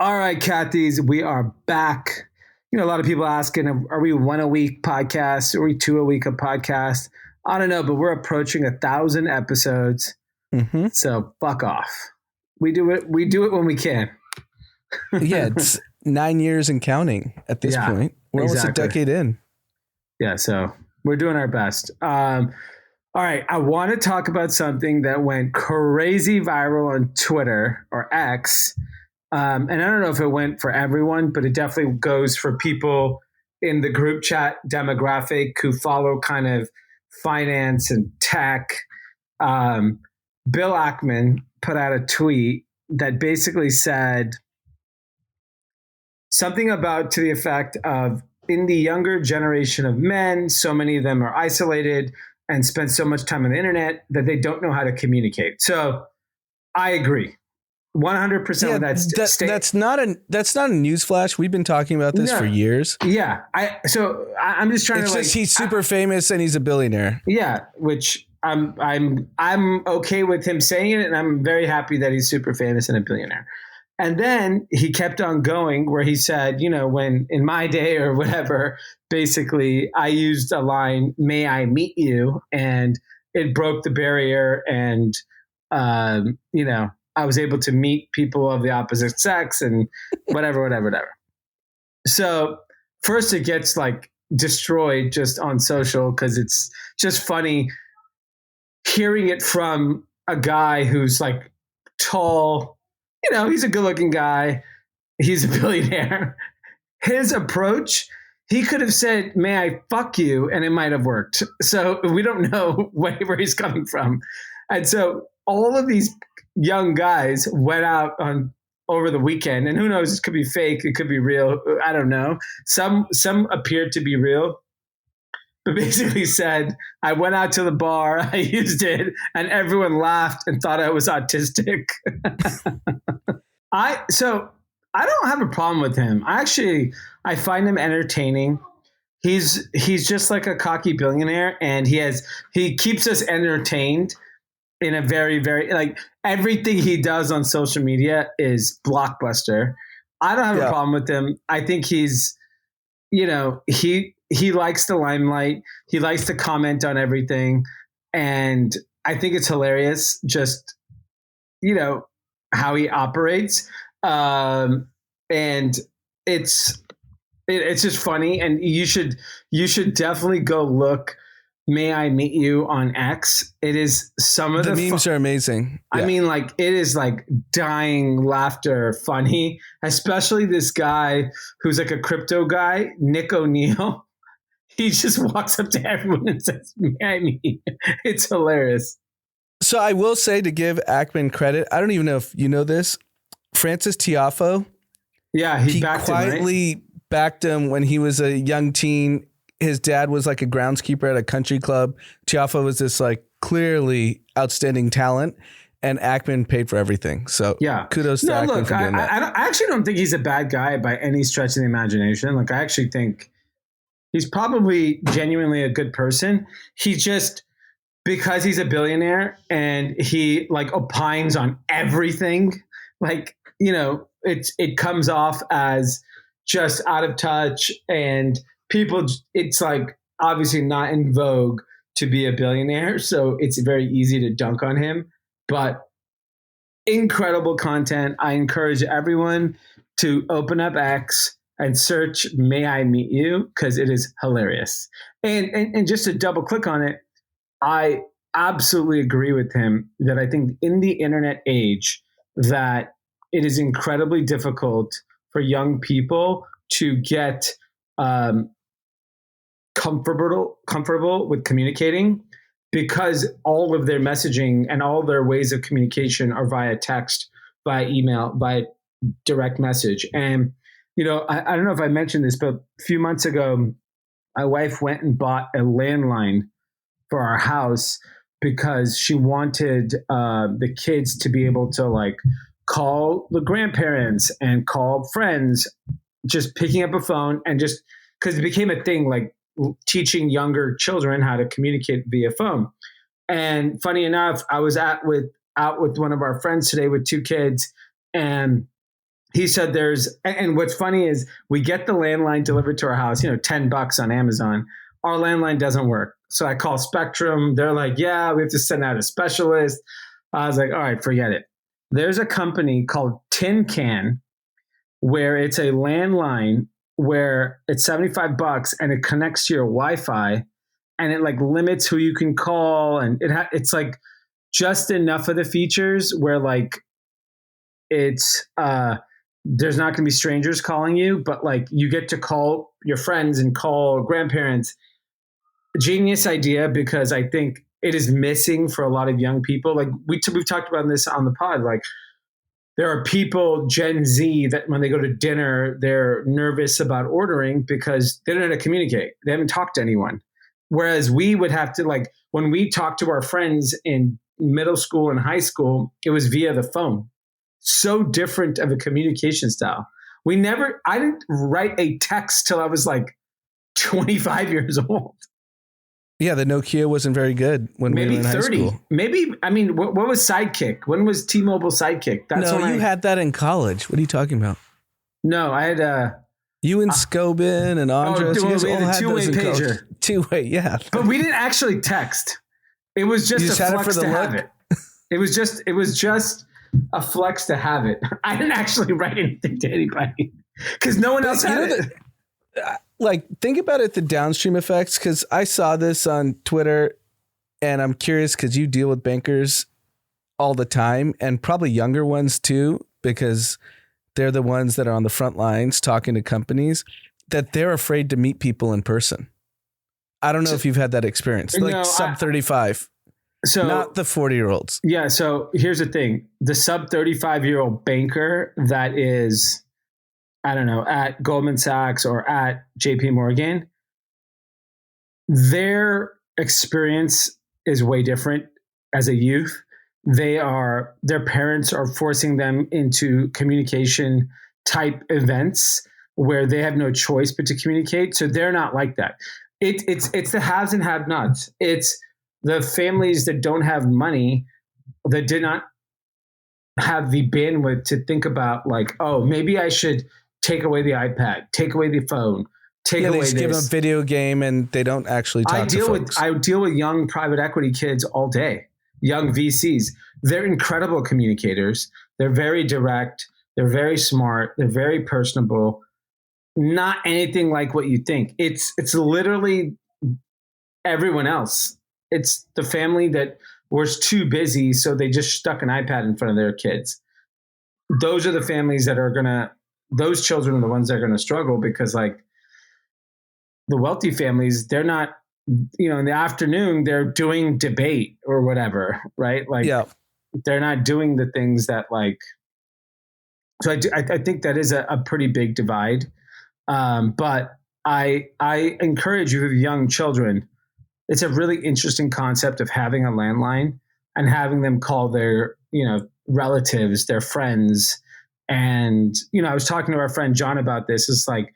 All right, Kathy's, we are back. You know, a lot of people asking, are we one a week podcast? Are we two a week a podcast? I don't know, but we're approaching 1,000 episodes. Mm-hmm. So fuck off. We do it when we can. Yeah, it's 9 years and counting at this point. We're almost a decade in. Yeah, so we're doing our best. All right, I want to talk about something that went crazy viral on Twitter or X. And I don't know if it went for everyone, but it definitely goes for people in the group chat demographic who follow kind of finance and tech. Bill Ackman put out a tweet that basically said something about to the effect of, in the younger generation of men, so many of them are isolated and spend so much time on the internet that they don't know how to communicate. So I agree. 100% of that's not a newsflash. We've been talking about this for years. Yeah. I'm just trying it's to just he's super famous and he's a billionaire. Yeah, which I'm okay with him saying it, and I'm very happy that he's super famous and a billionaire. And then he kept on going where he said, you know, when in my day or whatever, basically I used a line, "May I meet you?" and it broke the barrier, and you know, I was able to meet people of the opposite sex and whatever. So first it gets like destroyed just on social because it's just funny hearing it from a guy who's like tall, you know, he's a good looking guy. He's a billionaire. His approach, he could have said, "May I fuck you?" and it might have worked. So we don't know where he's coming from. And so all of these young guys went out on over the weekend, and who knows, it could be fake, it could be real, I don't know. Some appeared to be real, but basically said, "I went out to the bar, I used it, and everyone laughed and thought I was autistic." I don't have a problem with him. I find him entertaining. He's just like a cocky billionaire, and he keeps us entertained in a very, very, like, everything he does on social media is blockbuster. I don't have a problem with him. I think he's, you know, he likes the limelight. He likes to comment on everything. And I think it's hilarious just, you know, how he operates. And it's just funny. And you should definitely go look "May I Meet You" on X. It is some of the memes are amazing. I mean, like, it is like dying laughter funny, especially this guy who's like a crypto guy, Nick O'Neill. He just walks up to everyone and says, "May I meet you?" It's hilarious. So I will say, to give Ackman credit, I don't even know if you know this, Francis Tiafoe. Yeah, he quietly backed him when he was a young teen. His dad was like a groundskeeper at a country club. Tiafoe was this like clearly outstanding talent, and Ackman paid for everything. So yeah, kudos to Ackman for doing that. I actually don't think he's a bad guy by any stretch of the imagination. Like, I actually think he's probably genuinely a good person. He just, because he's a billionaire and he like opines on everything, like, you know, it comes off as just out of touch, and people, it's like obviously not in vogue to be a billionaire, so it's very easy to dunk on him. But incredible content. I encourage everyone to open up X and search "May I Meet You?" because it is hilarious. And just to double click on it, I absolutely agree with him that I think in the internet age that it is incredibly difficult for young people to get comfortable with communicating, because all of their messaging and all their ways of communication are via text, via email, via direct message. And, you know, I don't know if I mentioned this, but a few months ago, my wife went and bought a landline for our house because she wanted the kids to be able to like call the grandparents and call friends, just picking up a phone, and just because it became a thing, like teaching younger children how to communicate via phone. And funny enough, I was out with one of our friends today with two kids, and he said and what's funny is we get the landline delivered to our house, $10 on Amazon. Our landline doesn't work. So I call Spectrum. They're like, yeah, we have to send out a specialist. I was like, all right, forget it. There's a company called Tin Can where it's a landline where it's $75 and it connects to your Wi-Fi and it like limits who you can call. And it's like just enough of the features where like it's, there's not going to be strangers calling you, but like you get to call your friends and call grandparents. Genius idea, because I think it is missing for a lot of young people. Like we've talked about this on the pod. Like there are people, Gen Z, that when they go to dinner, they're nervous about ordering because they don't know how to communicate. They haven't talked to anyone. Whereas we would have to, like, when we talked to our friends in middle school and high school, it was via the phone. So different of a communication style. I didn't write a text till I was like 25 years old. Yeah, the Nokia wasn't very good when we were in 30. High school. Maybe, I mean, what was Sidekick? When was T-Mobile Sidekick? You had that in college. What are you talking about? No, I had... you and Scobin and Andres. We had a two-way pager. Two-way, yeah. But we didn't actually text. It was just a flex to have it. It was just a flex to have it. I didn't actually write anything to anybody because no one else had it. Like, think about it, the downstream effects, because I saw this on Twitter and I'm curious because you deal with bankers all the time and probably younger ones too, because they're the ones that are on the front lines talking to companies, that they're afraid to meet people in person. I don't know if you've had that experience, like sub 35. So not the 40-year-olds. Yeah. So here's the thing. The sub 35-year-old banker that is, I don't know, at Goldman Sachs or at JP Morgan, their experience is way different as a youth. Their parents are forcing them into communication type events where they have no choice but to communicate. So they're not like that. It's the haves and have nots. It's the families that don't have money, that did not have the bandwidth to think about like, oh, maybe I should take away the iPad, take away the phone, take away this. They give them a video game and they don't actually talk to folks. I deal with young private equity kids all day, young VCs. They're incredible communicators. They're very direct. They're very smart. They're very personable. Not anything like what you think. It's literally everyone else. It's the family that was too busy, so they just stuck an iPad in front of their kids. Those are the families that are those children are the ones that are going to struggle, because like the wealthy families, they're not, in the afternoon, they're doing debate or whatever, right? Like they're not doing the things that like, so I think that is a pretty big divide. But I encourage you with young children. It's a really interesting concept of having a landline and having them call their, relatives, their friends. And, I was talking to our friend John about this. It's like,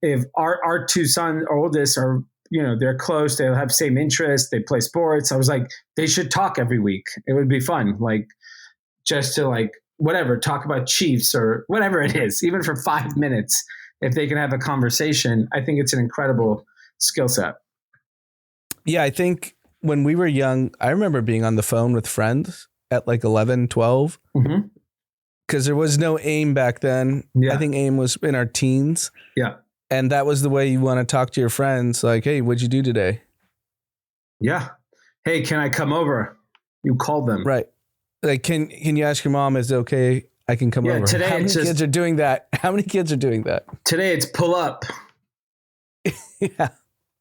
if our two sons, our oldest, are, they're close, they'll have same interests, they play sports. I was like, they should talk every week. It would be fun. Like just to like, whatever, talk about Chiefs or whatever it is, even for 5 minutes, if they can have a conversation, I think it's an incredible skill set. Yeah. I think when we were young, I remember being on the phone with friends at like 11, 12. Mm-hmm. Because there was no AIM back then. Yeah. I think AIM was in our teens. Yeah. And that was the way you want to talk to your friends. Like, hey, what'd you do today? Yeah. Hey, can I come over? You call them. Right. Like, can you ask your mom, is it okay? I can come over. Today How many kids are doing that? How many kids are doing that? Today it's pull up. Yeah.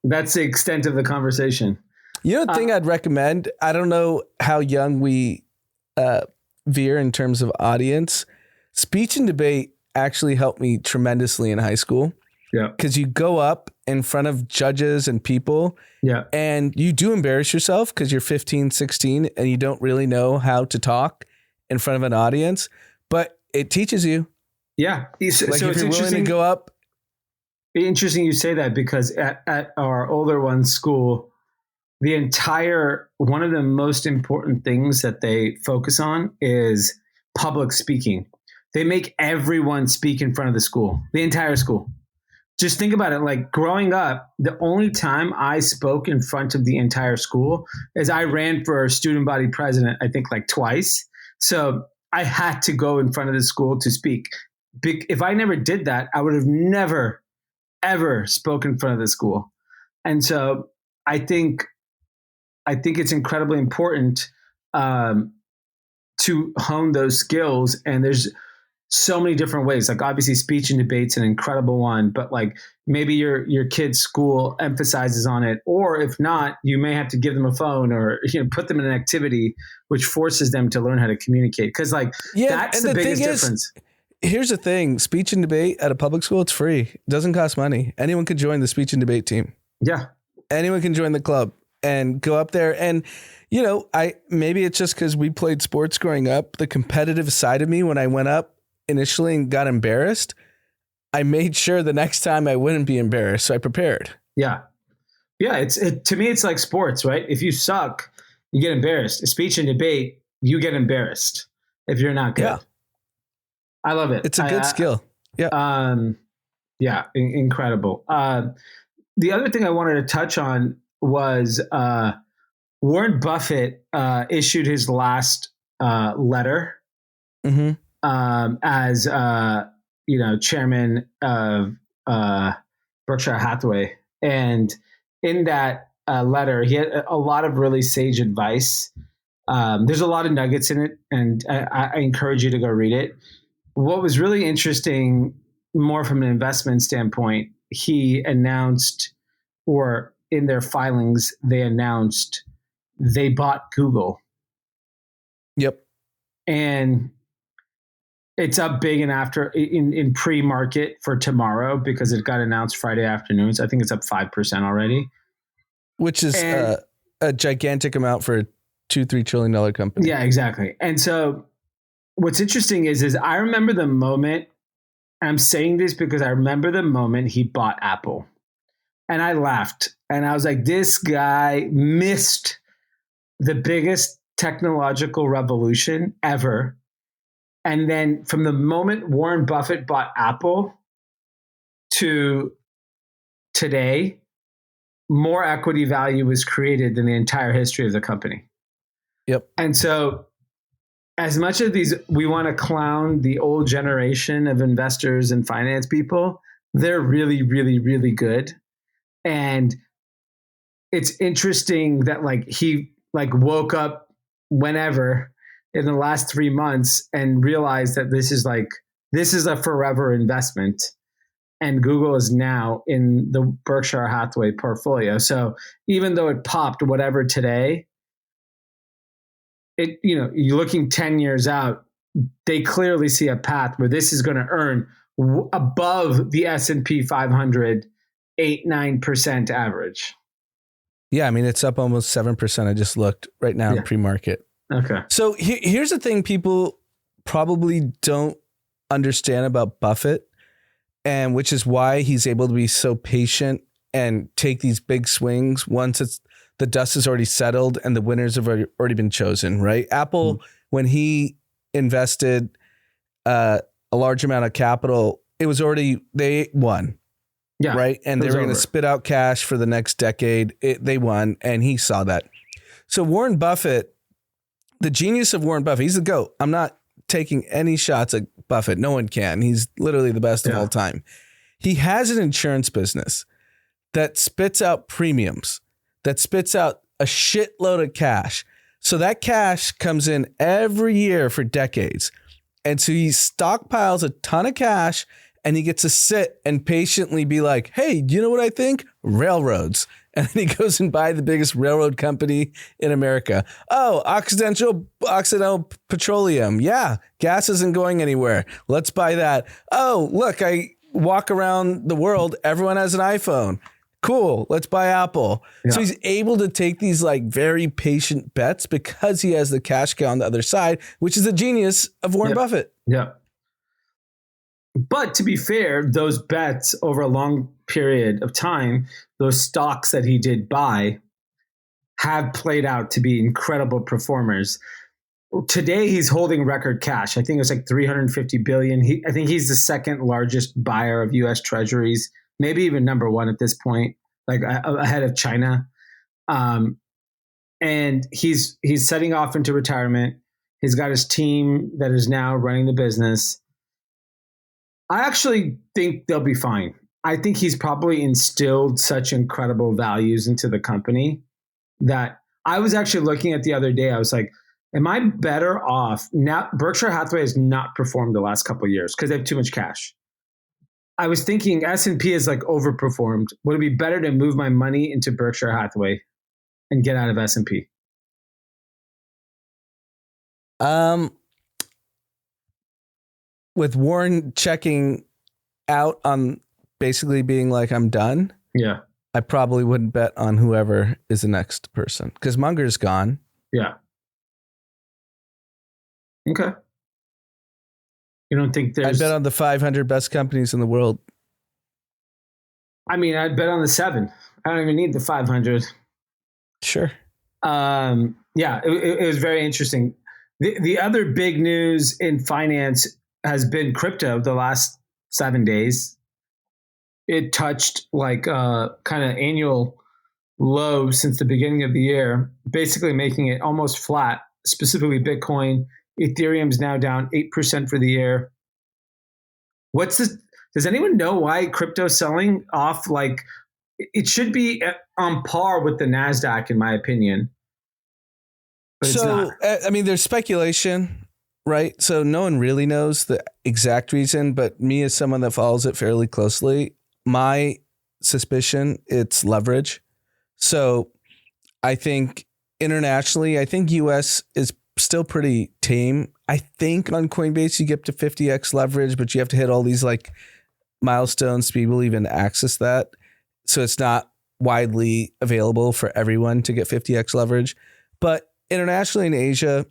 That's the extent of the conversation. The thing I'd recommend, I don't know how young we veer in terms of audience. Speech and debate actually helped me tremendously in high school. Yeah. Because you go up in front of judges and people. Yeah. And you do embarrass yourself because you're 15, 16 and you don't really know how to talk in front of an audience, but it teaches you. Yeah. So if you're willing to go up. Interesting you say that, because at our older one's school, one of the most important things that they focus on is public speaking. they make everyone speak in front of the school, the entire school. Just think about it. Like growing up, the only time I spoke in front of the entire school is I ran for student body president, I think like twice. So I had to go in front of the school to speak. If I never did that, I would have never, ever spoken in front of the school. And so I think it's incredibly important to hone those skills. And there's so many different ways. Like obviously speech and debate's an incredible one, but like maybe your kid's school emphasizes on it, or if not, you may have to give them a phone or put them in an activity which forces them to learn how to communicate. Cause like that's the biggest difference. Here's the thing, speech and debate at a public school, it's free. It doesn't cost money. Anyone can join the speech and debate team. Yeah. Anyone can join the club and go up there. And, maybe it's just because we played sports growing up, the competitive side of me, when I went up initially and got embarrassed, I made sure the next time I wouldn't be embarrassed. So I prepared. Yeah. Yeah. To me, it's like sports, right? If you suck, you get embarrassed. Speech and debate, you get embarrassed if you're not good. Yeah. I love it. It's a good skill. Yeah. Yeah. Incredible. The other thing I wanted to touch on was Warren Buffett issued his last letter. Mm-hmm. As chairman of Berkshire Hathaway, and in that letter, he had a lot of really sage advice. There's a lot of nuggets in it, and I encourage you to go read it. What was really interesting, more from an investment standpoint, he announced, or in their filings, they announced they bought Google. Yep, and it's up big in pre-market for tomorrow because it got announced Friday afternoon. So I think it's up 5% already, which is a gigantic amount for a $2-3 trillion company. Yeah, exactly. And so what's interesting is I remember the moment. I'm saying this because I remember the moment he bought Apple, and I laughed and I was like, "This guy missed the biggest technological revolution ever." And then from the moment Warren Buffett bought Apple to today, more equity value was created than the entire history of the company. Yep. And so as much as we want to clown the old generation of investors and finance people, they're really, really, really good. And it's interesting that he woke up whenever in the last 3 months and realized that this is a forever investment, and Google is now in the Berkshire Hathaway portfolio. So even though it popped whatever today, you're looking 10 years out, they clearly see a path where this is going to earn above the S&P 500 8-9% average. Yeah, I mean it's up almost 7%. I just looked right now in pre-market. Okay. So here's the thing people probably don't understand about Buffett, and which is why he's able to be so patient and take these big swings once the dust has already settled and the winners have already been chosen, right? Apple, when he invested a large amount of capital, they won. Yeah. Right. And they were going to spit out cash for the next decade. They won, and he saw that. So Warren Buffett, the genius of Warren Buffett, he's the GOAT. I'm not taking any shots at Buffett. No one can. He's literally the best of all time. He has an insurance business that spits out premiums, that spits out a shitload of cash. So that cash comes in every year for decades. And so he stockpiles a ton of cash, and he gets to sit and patiently be like, hey, you know what I think? Railroads. And then he goes and buys the biggest railroad company in America. Oh, Occidental Petroleum. Yeah, gas isn't going anywhere. Let's buy that. Oh, look, I walk around the world. Everyone has an iPhone. Cool. Let's buy Apple. Yeah. So he's able to take these very patient bets because he has the cash cow on the other side, which is the genius of Warren Buffett. Yeah. But to be fair, those bets over a long period of time, those stocks that he did buy have played out to be incredible performers. today he's holding record cash. I think it was like 350 billion. I think he's the second largest buyer of U.S. Treasuries, maybe even number one at this point, like ahead of China. And he's setting off into retirement. He's got his team that is now running the business. I actually think they'll be fine. I think he's probably instilled such incredible values into the company that I was actually looking at the other day. I was like, am I better off now? Berkshire Hathaway has not performed the last couple of years because they have too much cash. I was thinking S&P has like overperformed. Would it be better to move my money into Berkshire Hathaway and get out of S&P? With Warren checking out on basically being like, I'm done. Yeah. I probably wouldn't bet on whoever is the next person because Munger's gone. Yeah. Okay. You don't think there's... I'd bet on the 500 best companies in the world. I mean, I'd bet on the 7. I don't even need the 500. Sure. Yeah, it was very interesting. The other big news in finance has been crypto the last 7 days. It touched like kind of annual low since the beginning of the year, basically making it almost flat, specifically Bitcoin. Ethereum's now down 8% for the year. What's this? Does anyone know why crypto's selling off? Like, it should be on par with the NASDAQ, in my opinion. But so, I mean, there's speculation, right? So no one really knows the exact reason, but me as someone that follows it fairly closely, my suspicion, it's leverage. So I think internationally, I think US is still pretty tame. I think on Coinbase, you get up to 50x leverage, but you have to hit all these like milestones to be able to even access that. So it's not widely available for everyone to get 50x leverage. But internationally in Asia,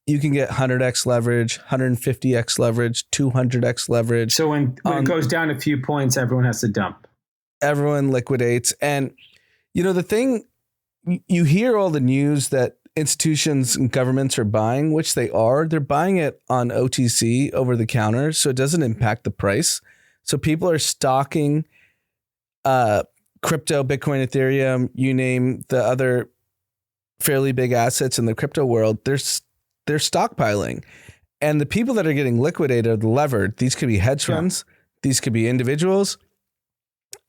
you can get 100x leverage, 150x leverage, 200x leverage. So when it goes down a few points, everyone has to dump. Everyone liquidates. And, you know, the thing, you hear all the news that institutions and governments are buying, which they are. They're buying it on OTC over the counter, so it doesn't impact the price. So people are stocking crypto, Bitcoin, Ethereum, you name the other fairly big assets in the crypto world. They're stockpiling. And the people that are getting liquidated are the levered. These could be hedge funds. These could be individuals.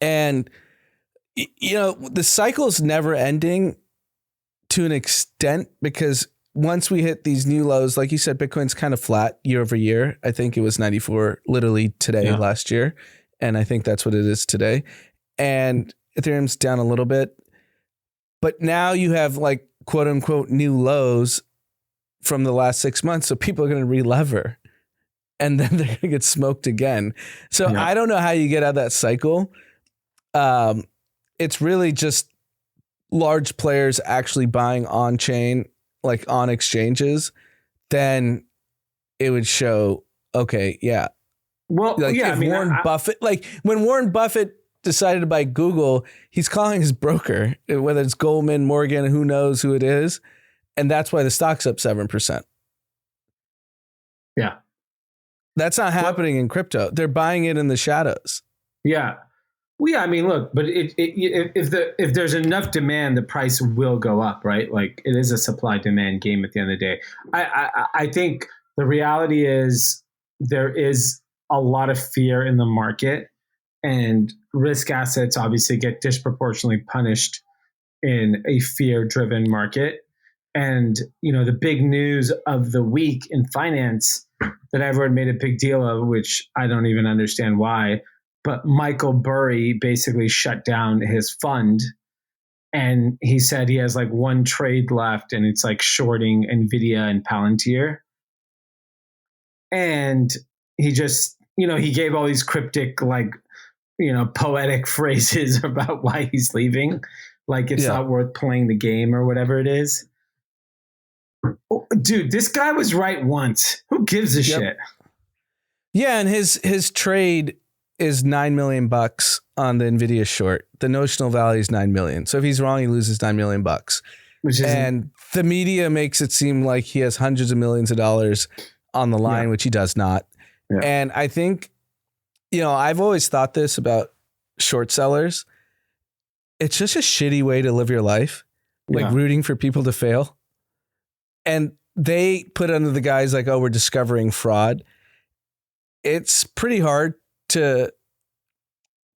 And, you know, the cycle is never ending to an extent, because once we hit these new lows, like you said, Bitcoin's kind of flat year over year. I think it was 94 literally today, last year. And I think that's what it is today. And Ethereum's down a little bit. But now you have like quote unquote new lows from the last 6 months. So people are going to re-lever and then they're going to get smoked again. So I don't know how you get out of that cycle. It's really just large players actually buying on chain, like on exchanges, then it would show, okay, yeah. Well, like if Warren Buffett, like when Warren Buffett decided to buy Google, he's calling his broker, whether it's Goldman, Morgan, who knows who it is. And that's why the stock's up 7%. Yeah. That's not happening in crypto. They're buying it in the shadows. Yeah. Well, yeah, I mean, look, but if there's enough demand, the price will go up, right? Like it is a supply demand game at the end of the day. I think the reality is there is a lot of fear in the market, and risk assets obviously get disproportionately punished in a fear-driven market. And, you know, the big news of the week in finance that everyone made a big deal of, which I don't even understand why, but Michael Burry basically shut down his fund, and he said he has like one trade left, and it's like shorting NVIDIA and Palantir. And he just, you know, he gave all these cryptic, like, you know, poetic phrases about why he's leaving. Like it's not worth playing the game or whatever it is. Oh, dude, this guy was right once. Who gives a shit? Yeah, and his trade is $9 million on the NVIDIA short. The notional value is $9 million. So if he's wrong, he loses $9 million. Which is The media makes it seem like he has hundreds of millions of dollars on the line, which he does not. Yeah. And I think, I've always thought this about short sellers. It's just a shitty way to live your life, like rooting for people to fail. And they put under the guise like, oh, we're discovering fraud. It's pretty hard to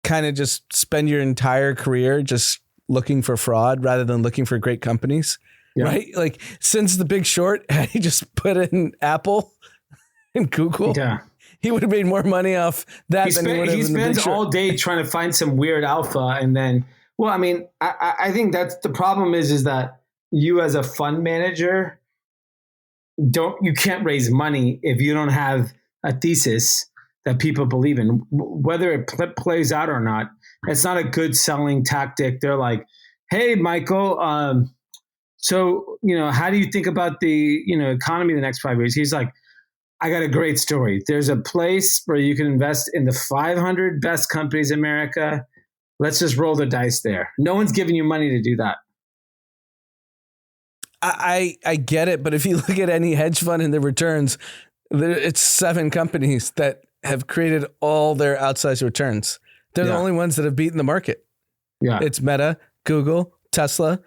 kind of just spend your entire career just looking for fraud rather than looking for great companies, right? Like since The Big Short, had he just put in Apple and Google, he would have made more money off that than he would have in The Big Short. He spends all day trying to find some weird alpha. And then, well, I mean, I think that's the problem is that you as a fund manager, you can't raise money if you don't have a thesis that people believe in, whether it plays out or not. It's not a good selling tactic. They're like, hey, Michael, so, how do you think about the, economy in the next 5 years? He's like, I got a great story. There's a place where you can invest in the 500 best companies in America. Let's just roll the dice there. No one's giving you money to do that. I get it. But if you look at any hedge fund and the returns, it's 7 companies that have created all their outsized returns. They're the only ones that have beaten the market. Yeah. It's Meta, Google, Tesla,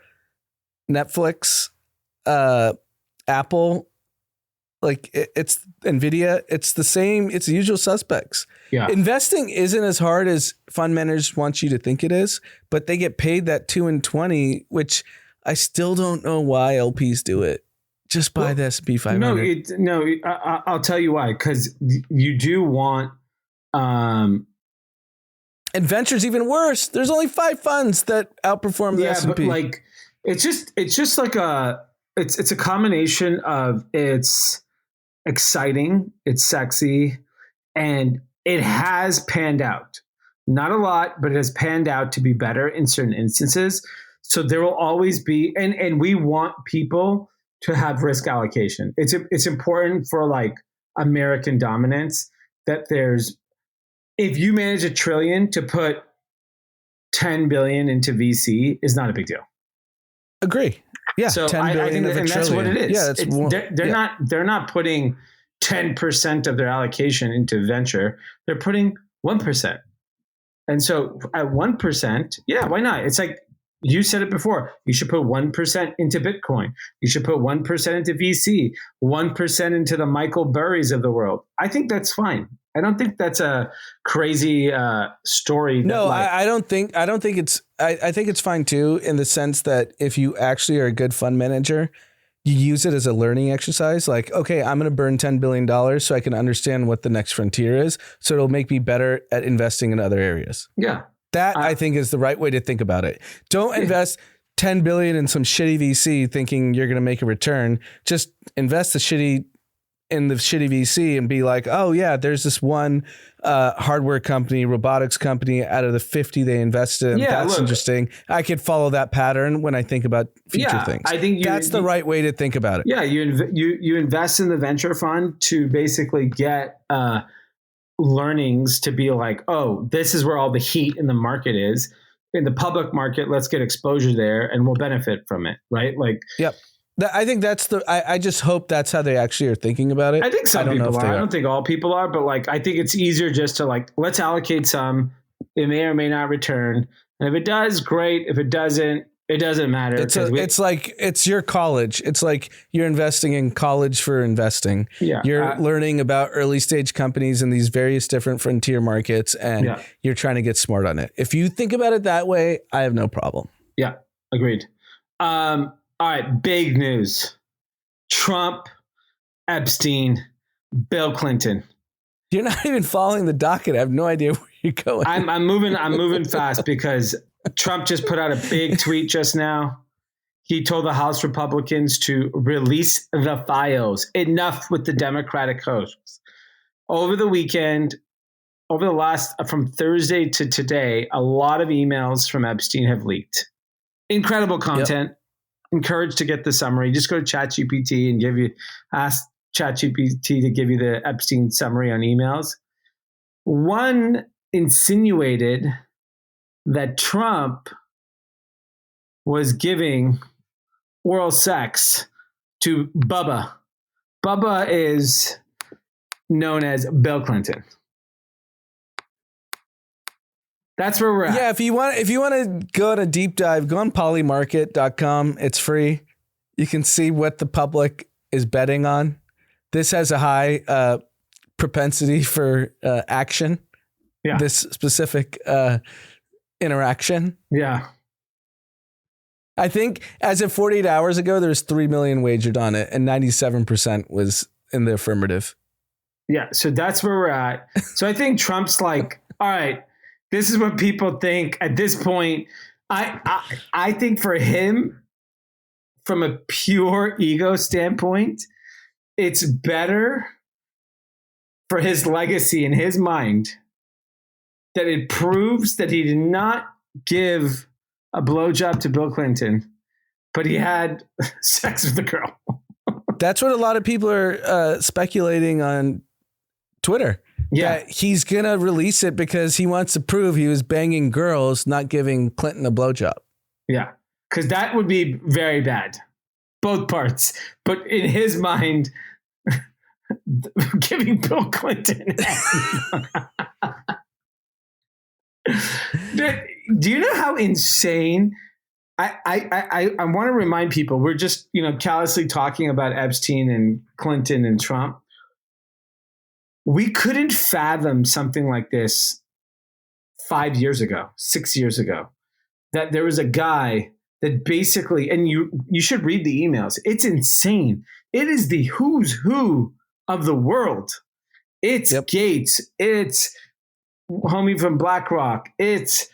Netflix, Apple, like it's NVIDIA. It's the same. It's the usual suspects. Yeah. Investing isn't as hard as fund managers want you to think it is, but they get paid that 2 and 20, which I still don't know why LPs do it. Just buy the S&P 500. I'll tell you why. Because you do want, and venture's even worse. There's only 5 funds that outperform the S&P. But like it's just like it's a combination of it's exciting, it's sexy, and it has panned out. Not a lot, but it has panned out to be better in certain instances. So there will always be, and we want people to have risk allocation. It's important for like American dominance that if you manage $1 trillion, to put 10 billion into VC is not a big deal. Agree. Yeah. So 10 billion I think that's what it is. Yeah, they're not putting 10% of their allocation into venture. They're putting 1%. And so at 1%, yeah, why not? It's like, you said it before. You should put 1% into Bitcoin. You should put 1% into VC, 1% into the Michael Burrys of the world. I think that's fine. I don't think that's a crazy story. No, I don't think it's. I think it's fine too, in the sense that if you actually are a good fund manager, you use it as a learning exercise. Like, okay, I'm going to burn $10 billion so I can understand what the next frontier is. So it'll make me better at investing in other areas. Yeah. That I think is the right way to think about it. Don't invest 10 billion in some shitty VC thinking you're going to make a return. Just invest in the shitty VC and be like, oh yeah, there's this one hardware company, robotics company out of the 50 they invested in. Yeah, that's interesting. I could follow that pattern when I think about future things. I think that's the right way to think about it. Yeah, you invest in the venture fund to basically get learnings to be like, oh, this is where all the heat in the market is. In the public market, let's get exposure there and we'll benefit from it, right? Like, yep. I think that's I just hope that's how they actually are thinking about it. I think some people are. I don't think all people are, but like, I think it's easier just to like, let's allocate some. It may or may not return. And if it does, great. If it doesn't, it doesn't matter. It's like, it's your college. It's like you're investing in college for investing. Yeah. You're learning about early stage companies in these various different frontier markets, and you're trying to get smart on it. If you think about it that way, I have no problem. Yeah. Agreed. All right. Big news. Trump, Epstein, Bill Clinton. You're not even following the docket. I have no idea where you're going. I'm moving fast because Trump just put out a big tweet just now. He told the House Republicans to release the files. Enough with the Democratic hosts. Over the weekend, from Thursday to today, a lot of emails from Epstein have leaked. Incredible content. Yep. Encouraged to get the summary. Just go to ChatGPT and ask ChatGPT to give you the Epstein summary on emails. One insinuated that Trump was giving oral sex to Bubba. Bubba is known as Bill Clinton. That's where we're at. Yeah, if you want to go on a deep dive, go on polymarket.com. It's free. You can see what the public is betting on. This has a high propensity for action. Yeah. This specific interaction. Yeah. I think as of 48 hours ago, there's 3 million wagered on it, and 97% was in the affirmative. Yeah, so that's where we're at. So I think Trump's like, all right, this is what people think at this point. I think for him, from a pure ego standpoint, it's better for his legacy in his mind that it proves that he did not give a blowjob to Bill Clinton, but he had sex with the girl. That's what a lot of people are speculating on Twitter. Yeah. That he's going to release it because he wants to prove he was banging girls, not giving Clinton a blowjob. Yeah. Because that would be very bad. Both parts. But in his mind, giving Bill Clinton. Do you know how insane? I want to remind people, we're just, callously talking about Epstein and Clinton and Trump. We couldn't fathom something like this 5 years ago, 6 years ago, that there was a guy that basically, and you should read the emails. It's insane. It is the who's who of the world. It's Gates. It's homie from BlackRock. It's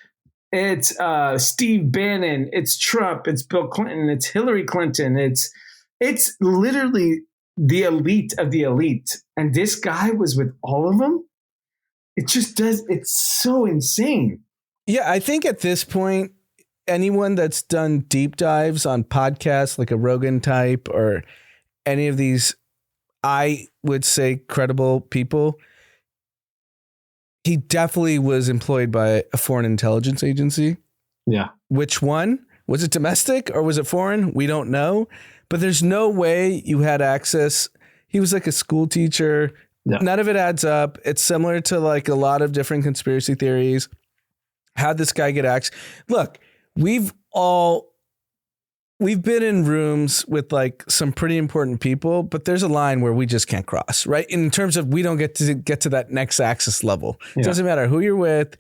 Steve Bannon. It's Trump. It's Bill Clinton. It's Hillary Clinton. It's literally the elite of the elite. And this guy was with all of them. It's so insane. Yeah, I think at this point, anyone that's done deep dives on podcasts like a Rogan type or any of these, I would say credible people, he definitely was employed by a foreign intelligence agency. Yeah. Which one? Was it domestic or was it foreign? We don't know. But there's no way you had access. He was like a school teacher. Yeah. None of it adds up. It's similar to like a lot of different conspiracy theories. How'd this guy get access? Look, we've been in rooms with like some pretty important people, but there's a line where we just can't cross, right? In terms of we don't get to that next access level. Yeah. It doesn't matter who you're with.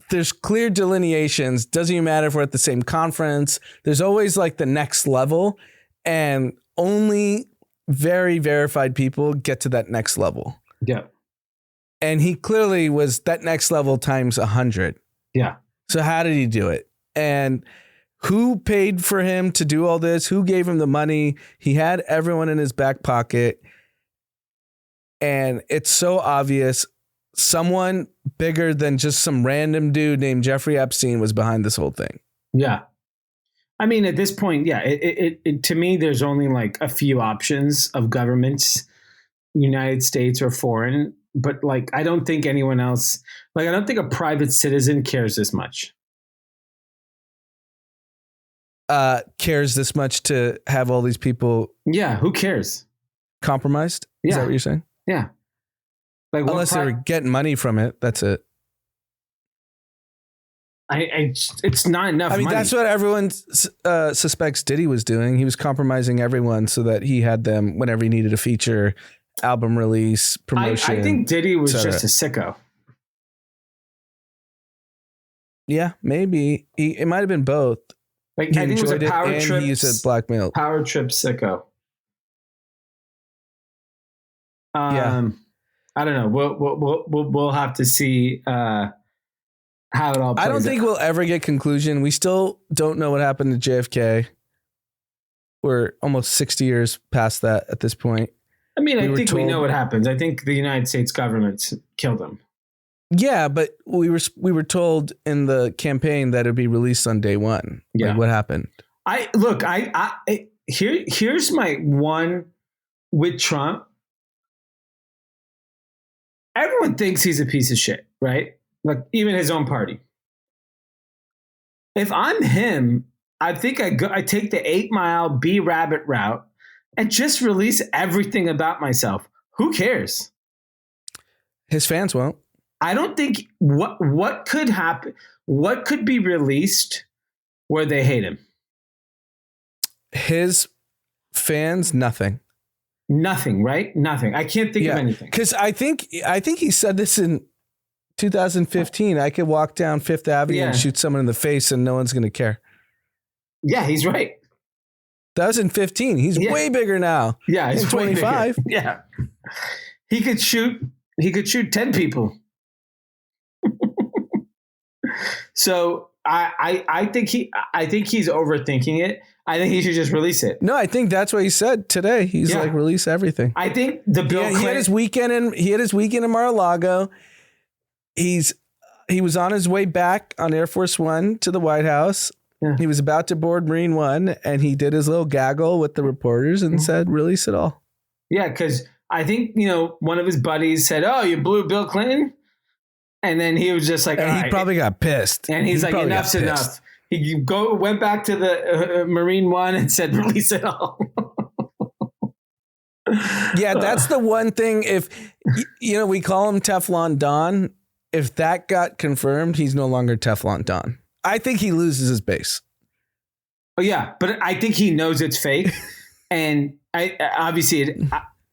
There's clear delineations. Doesn't even matter if we're at the same conference. There's always like the next level, and only very verified people get to that next level. Yeah. And he clearly was that next level times 100. Yeah. So how did he do it? And who paid for him to do all this? Who gave him the money? He had everyone in his back pocket. And it's so obvious. Someone bigger than just some random dude named Jeffrey Epstein was behind this whole thing. Yeah. I mean, at this point, yeah, it to me, there's only like a few options of governments, United States or foreign. But like, I don't think anyone else, like, I don't think a private citizen cares this much. Cares this much to have all these people. Yeah. Who cares? Compromised? Yeah. Is that what you're saying? Yeah. Like, unless they're getting money from it. That's it. It's not enough. I mean, money. That's what everyone suspects Diddy was doing. He was compromising everyone so that he had them whenever he needed a feature, album release, promotion. I think Diddy was just a sicko. Yeah, maybe. It might have been both. Like, I think it was a power trip. He used it blackmail. Power trip sicko. Yeah. I don't know. We'll have to see how it all plays I don't think we'll ever get conclusion. We still don't know what happened to JFK. We're almost 60 years past that at this point. I mean, I think we know what happens. I think the United States government killed him. Yeah, but we were told in the campaign that it would be released on day one. Yeah. Like, what happened? Here's my one with Trump. Everyone thinks he's a piece of shit, right? Like, even his own party. If I'm him, I think I take the 8 Mile B Rabbit route and just release everything about myself. Who cares? His fans won't. I don't think what could happen. What could be released where they hate him? His fans, nothing. Nothing, right? Nothing. I can't think of anything. Because I think he said this in 2015. I could walk down Fifth Avenue and shoot someone in the face and no one's going to care. Yeah, he's right. That was in 15. He's way bigger now. Yeah, he's 25. Yeah. He could shoot 10 people. So I think he's overthinking it. I think he should just release it. No, I think that's what he said today. He's like, release everything. I think the Bill Clinton. He had his weekend in Mar-a-Lago. He was on his way back on Air Force One to the White House. Yeah. He was about to board Marine One, and he did his little gaggle with the reporters and said, release it all. Yeah, because I think, one of his buddies said, oh, you blew Bill Clinton? And then he was just like, and he probably got pissed. And he's like, enough's enough. He went back to the Marine One and said, release it all. Yeah, that's the one thing. If, we call him Teflon Don. If that got confirmed, he's no longer Teflon Don. I think he loses his base. Oh, yeah. But I think he knows it's fake. And I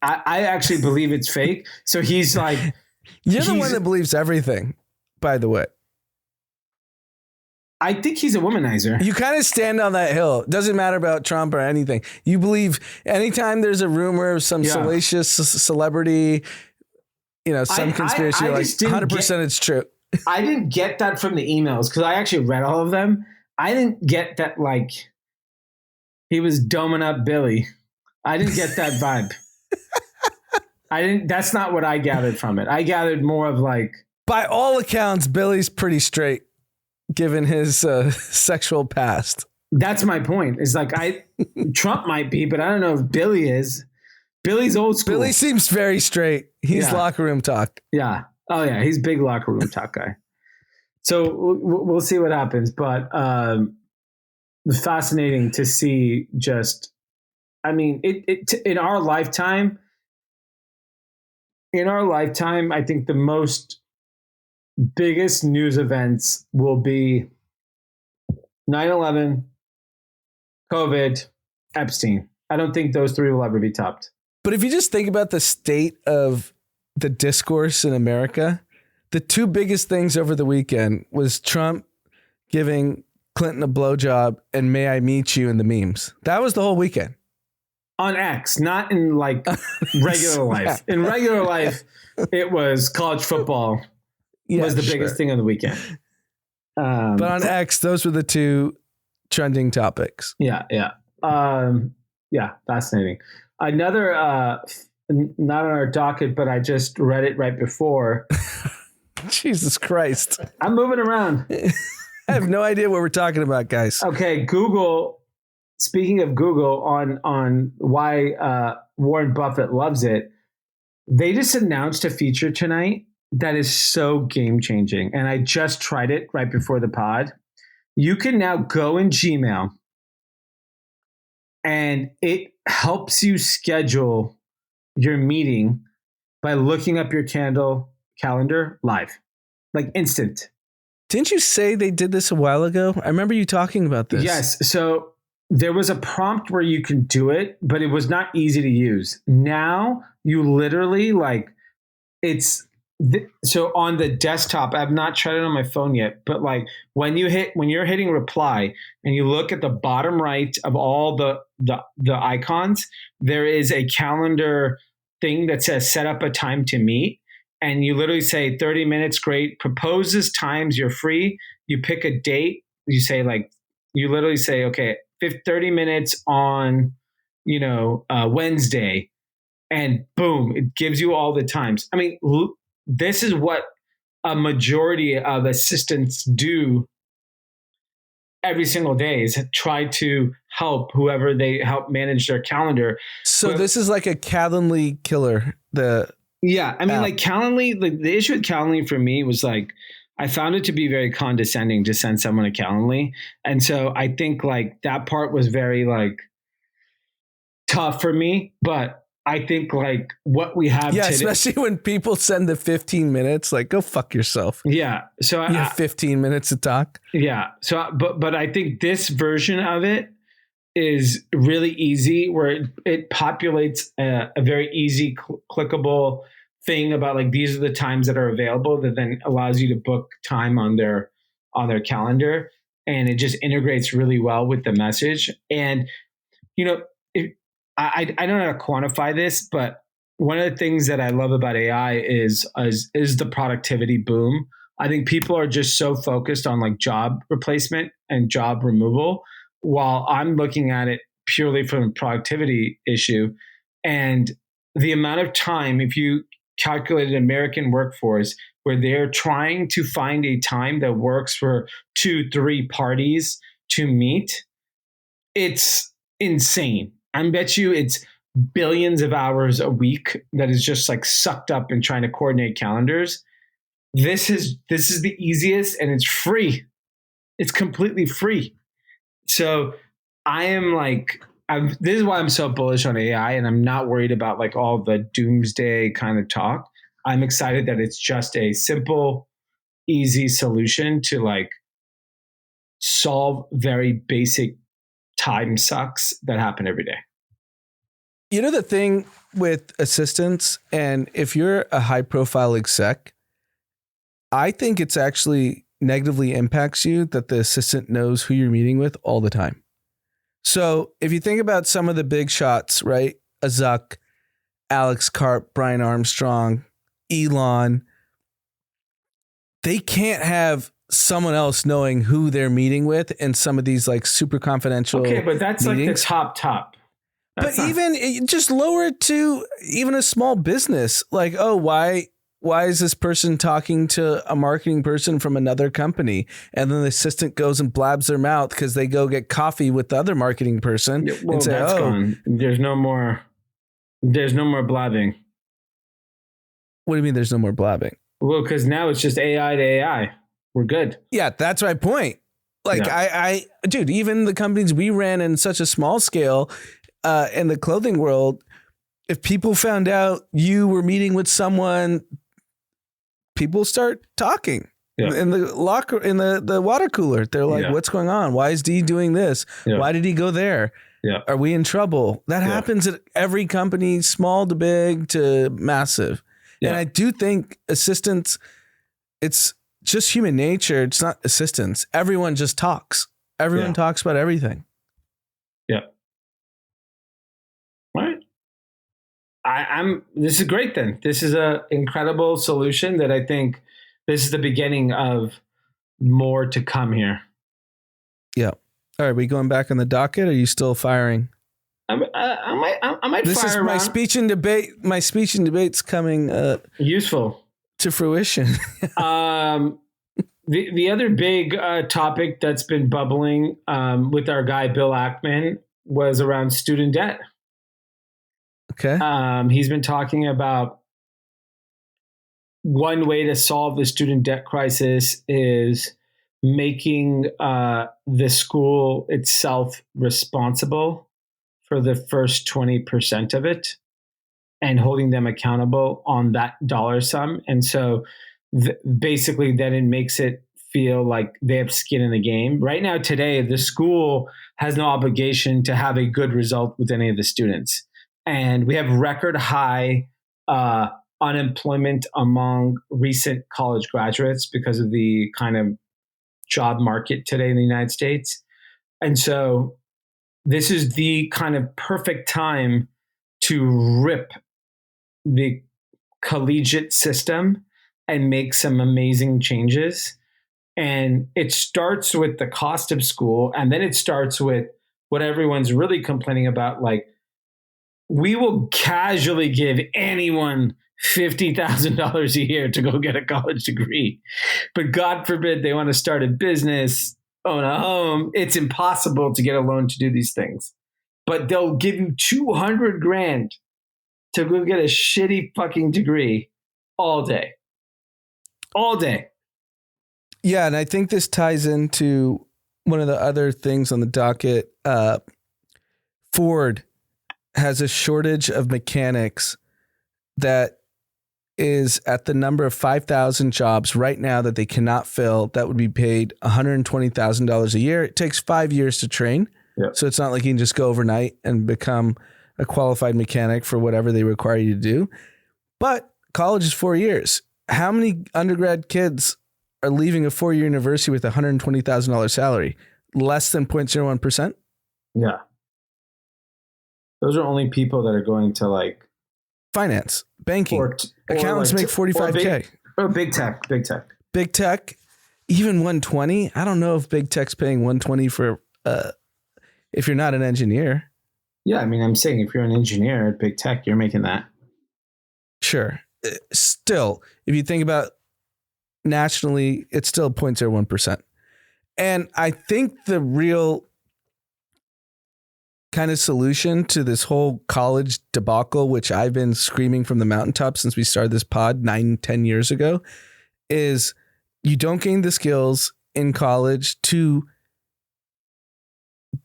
actually believe it's fake. So he's like. You're the one that believes everything, by the way. I think he's a womanizer. You kind of stand on that hill. It doesn't matter about Trump or anything. You believe anytime there's a rumor of some salacious celebrity, some conspiracy, you're like 100% it's true. I didn't get that from the emails because I actually read all of them. I didn't get that he was doming up Billy. I didn't get that vibe. That's not what I gathered from it. I gathered more of by all accounts, Billy's pretty straight given his sexual past. That's my point. It's Trump might be, but I don't know if Billy is. Billy's old school. Billy seems very straight. He's locker room talk. Yeah. Oh yeah. He's big locker room talk guy. So we'll see what happens, but fascinating to see in our lifetime, I think the biggest news events will be 9/11, COVID, Epstein. I don't think those three will ever be topped. But if you just think about the state of the discourse in America, the two biggest things over the weekend was Trump giving Clinton a blowjob and may I meet you in the memes. That was the whole weekend. On X, not in regular life. In regular life, it was college football was the biggest thing on the weekend. But on X, those were the two trending topics. Yeah. Fascinating. Another, not on our docket, but I just read it right before. Jesus Christ. I'm moving around. I have no idea what we're talking about, guys. Okay, Google. Speaking of Google, on why Warren Buffett loves it, they just announced a feature tonight that is so game changing. And I just tried it right before the pod. You can now go in Gmail and it helps you schedule your meeting by looking up your calendar live, instant. Didn't you say they did this a while ago? I remember you talking about this. Yes. So there was a prompt where you can do it, but it was not easy to use. Now you literally so on the desktop, I've not tried it on my phone yet, but when you're hitting reply and you look at the bottom right of all the icons, there is a calendar thing that says set up a time to meet. And you literally say 30 minutes, great, proposes times you're free. You pick a date. You say you literally say, okay, 30 minutes on, Wednesday, and boom, it gives you all the times. I mean, this is what a majority of assistants do every single day, is try to help whoever they help manage their calendar. So this is like a Calendly killer. Calendly, the issue with Calendly for me was I found it to be very condescending to send someone a Calendly. And so I think like that part was very like tough for me, but I think like what we have today, especially when people send the 15 minutes, like go fuck yourself. Yeah. So you have 15 minutes to talk. Yeah. So, but I think this version of it is really easy, where it populates a very easy clickable thing about like, these are the times that are available, that then allows you to book time on their calendar. And it just integrates really well with the message. And, you know, I don't know how to quantify this, but one of the things that I love about AI is the productivity boom. I think people are just so focused on like job replacement and job removal, while I'm looking at it purely from a productivity issue. And the amount of time, if you calculate an American workforce where they're trying to find a time that works for 2-3 parties to meet, it's insane. I bet you it's billions of hours a week that is just like sucked up in trying to coordinate calendars. This is the easiest, and it's free. It's completely free. So I am like, this is why I'm so bullish on AI, and I'm not worried about like all the doomsday kind of talk. I'm excited that it's just a simple, easy solution to like solve very basic time sucks that happen every day. You know, the thing with assistants, and if you're a high profile exec, I think it's actually negatively impacts you that the assistant knows who you're meeting with all the time. So if you think about some of the big shots, right? Azuk, Alex Karp, Brian Armstrong, Elon, they can't have someone else knowing who they're meeting with in some of these like super confidential. Okay, but that's meetings. Like the top. Even just lower it to even a small business. Like, oh, why is this person talking to a marketing person from another company? And then the assistant goes and blabs their mouth because they go get coffee with the other marketing person. Yeah, well, and say, that's gone. There's no more blabbing. What do you mean there's no more blabbing? Well, because now it's just AI to AI. We're good. Yeah, that's my point. Like, yeah. Dude, even the companies we ran in such a small scale in the clothing world, if people found out you were meeting with someone, people start talking in the locker, in the water cooler. They're like, what's going on? Why is D doing this? Why did he go there? Are we in trouble? That happens at every company, small to big to massive. And I do think assistants, it's just human nature. It's not assistants. Everyone just talks. Everyone talks about everything. Yeah. All right. This is great then. This is an incredible solution that I think this is the beginning of more to come here. Yeah. All right. We going back on the docket? Are you still firing? I might this fire is around. My speech and debate. My speech and debate's coming useful to fruition. The other big topic that's been bubbling with our guy Bill Ackman was around student debt. Okay. He's been talking about one way to solve the student debt crisis is making the school itself responsible for the first 20% of it and holding them accountable on that dollar sum. And so basically then it makes it feel like they have skin in the game. Right now, today, the school has no obligation to have a good result with any of the students. And we have record high unemployment among recent college graduates because of the kind of job market today in the United States. And so this is the kind of perfect time to rip the collegiate system and make some amazing changes. And it starts with the cost of school. And then it starts with what everyone's really complaining about. Like, we will casually give anyone $50,000 a year to go get a college degree. But God forbid they want to start a business, own a home. It's impossible to get a loan to do these things. But they'll give you $200,000 to go get a shitty fucking degree all day. All day. Yeah, and I think this ties into one of the other things on the docket. Ford has a shortage of mechanics that is at the number of 5,000 jobs right now that they cannot fill that would be paid $120,000 a year. It takes 5 years to train. Yep. So it's not like you can just go overnight and become a qualified mechanic for whatever they require you to do. But college is 4 years. How many undergrad kids are leaving a 4-year university with a $120,000 salary? Less than 0.01%? Yeah. Those are only people that are going to like finance, banking. Accountants like make 45K. Or big tech. Big tech, even 120. I don't know if big tech's paying 120 for if you're not an engineer. Yeah, I mean, I'm saying if you're an engineer at big tech, you're making that. Sure. Still, if you think about nationally, it's still 0.01%. And I think the real kind of solution to this whole college debacle, which I've been screaming from the mountaintop since we started this pod 9-10 years ago, is you don't gain the skills in college to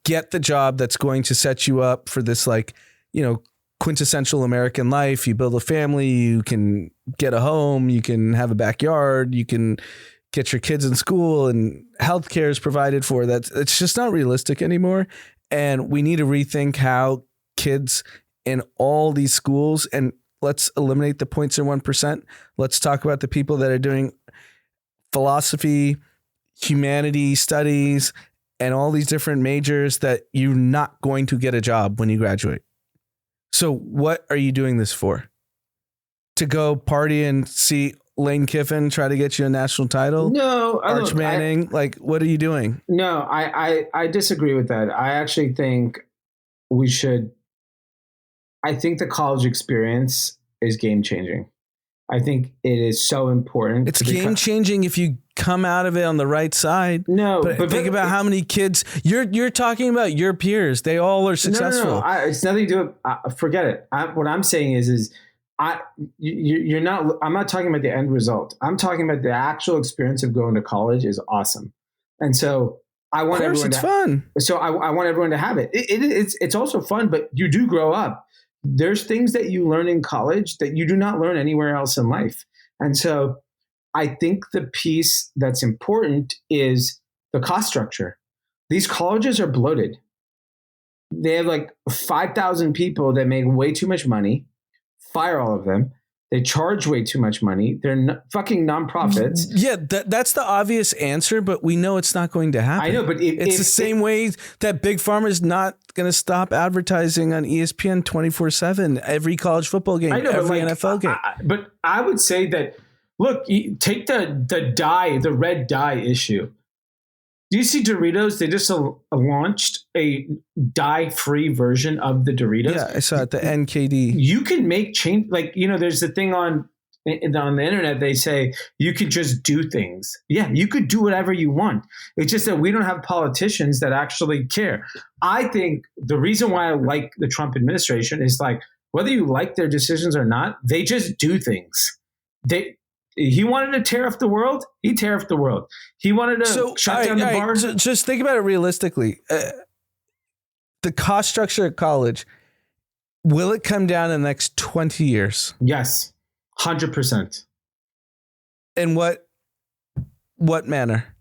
get the job that's going to set you up for this, like, you know, quintessential American life. You build a family, you can get a home, you can have a backyard, you can get your kids in school, and healthcare is provided for. It's just not realistic anymore. And we need to rethink how kids in all these schools, and let's eliminate the 0.01%. Let's talk about the people that are doing philosophy, humanity studies, and all these different majors that you're not going to get a job when you graduate. So what are you doing this for? To go party and see Lane Kiffin try to get you a national title? No, Arch Manning, like, what are you doing? No, I disagree with that. I actually think we should. I think the college experience is game changing. I think it is so important. It's game changing if you come out of it on the right side. No, but think about how many kids you're talking about. Your peers, they all are successful. No. It's nothing to do with. Forget it. What I'm saying is. You're not. I'm not talking about the end result. I'm talking about the actual experience of going to college is awesome, and so I want everyone. It's fun. So I want everyone to have it. It's also fun, but you do grow up. There's things that you learn in college that you do not learn anywhere else in life, and so I think the piece that's important is the cost structure. These colleges are bloated. They have like 5,000 people that make way too much money. Fire all of them. They charge way too much money. They're fucking nonprofits. Yeah, that's the obvious answer, but we know it's not going to happen. I know, but it's the same way that Big Pharma is not going to stop advertising on ESPN 24/7 every college football game, every NFL game. But I would say that, look, take the red dye issue. Do you see Doritos? They just launched a dye-free version of the Doritos. Yeah, I saw it, the NKD. You can make change. Like, you know, there's the thing on the internet. They say you could just do things. Yeah, you could do whatever you want. It's just that we don't have politicians that actually care. I think the reason why I like the Trump administration is, like, whether you like their decisions or not, they just do things. He wanted to tear off the world. He tear off the world. He wanted to shut down the bars. Just think about it realistically. The cost structure at college, will it come down in the next 20 years? Yes, 100%. In what manner?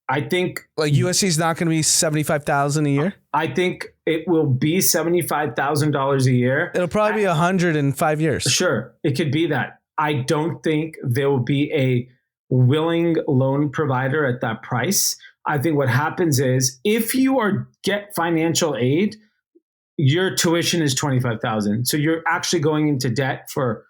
I think like USC is not going to be $75,000 a year. I think it will be $75,000 a year. It'll probably be 100 in 5 years. Sure, it could be that. I don't think there will be a willing loan provider at that price. I think what happens is if you get financial aid, your tuition is $25,000. So you're actually going into debt for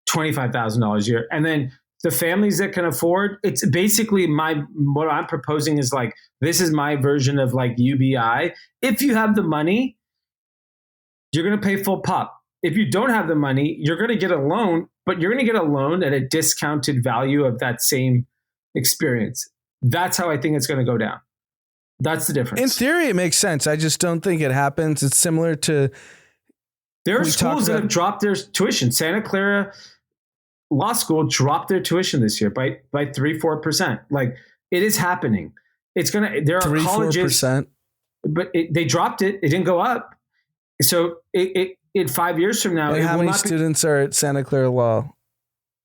$25,000 a year. And then the families that can afford, it's basically what I'm proposing is like, this is my version of like UBI. If you have the money, you're going to pay full pop. If you don't have the money, you're going to get a loan, but you're going to get a loan at a discounted value of that same experience. That's how I think it's going to go down. That's the difference. In theory, it makes sense. I just don't think it happens. It's similar to... There are schools that have dropped their tuition. Santa Clara Law School dropped their tuition this year by 3-4%. Like, It is happening. It's gonna. There are 3, colleges, 4%. but they dropped it. It didn't go up. So in 5 years from now, and how many students are at Santa Clara Law?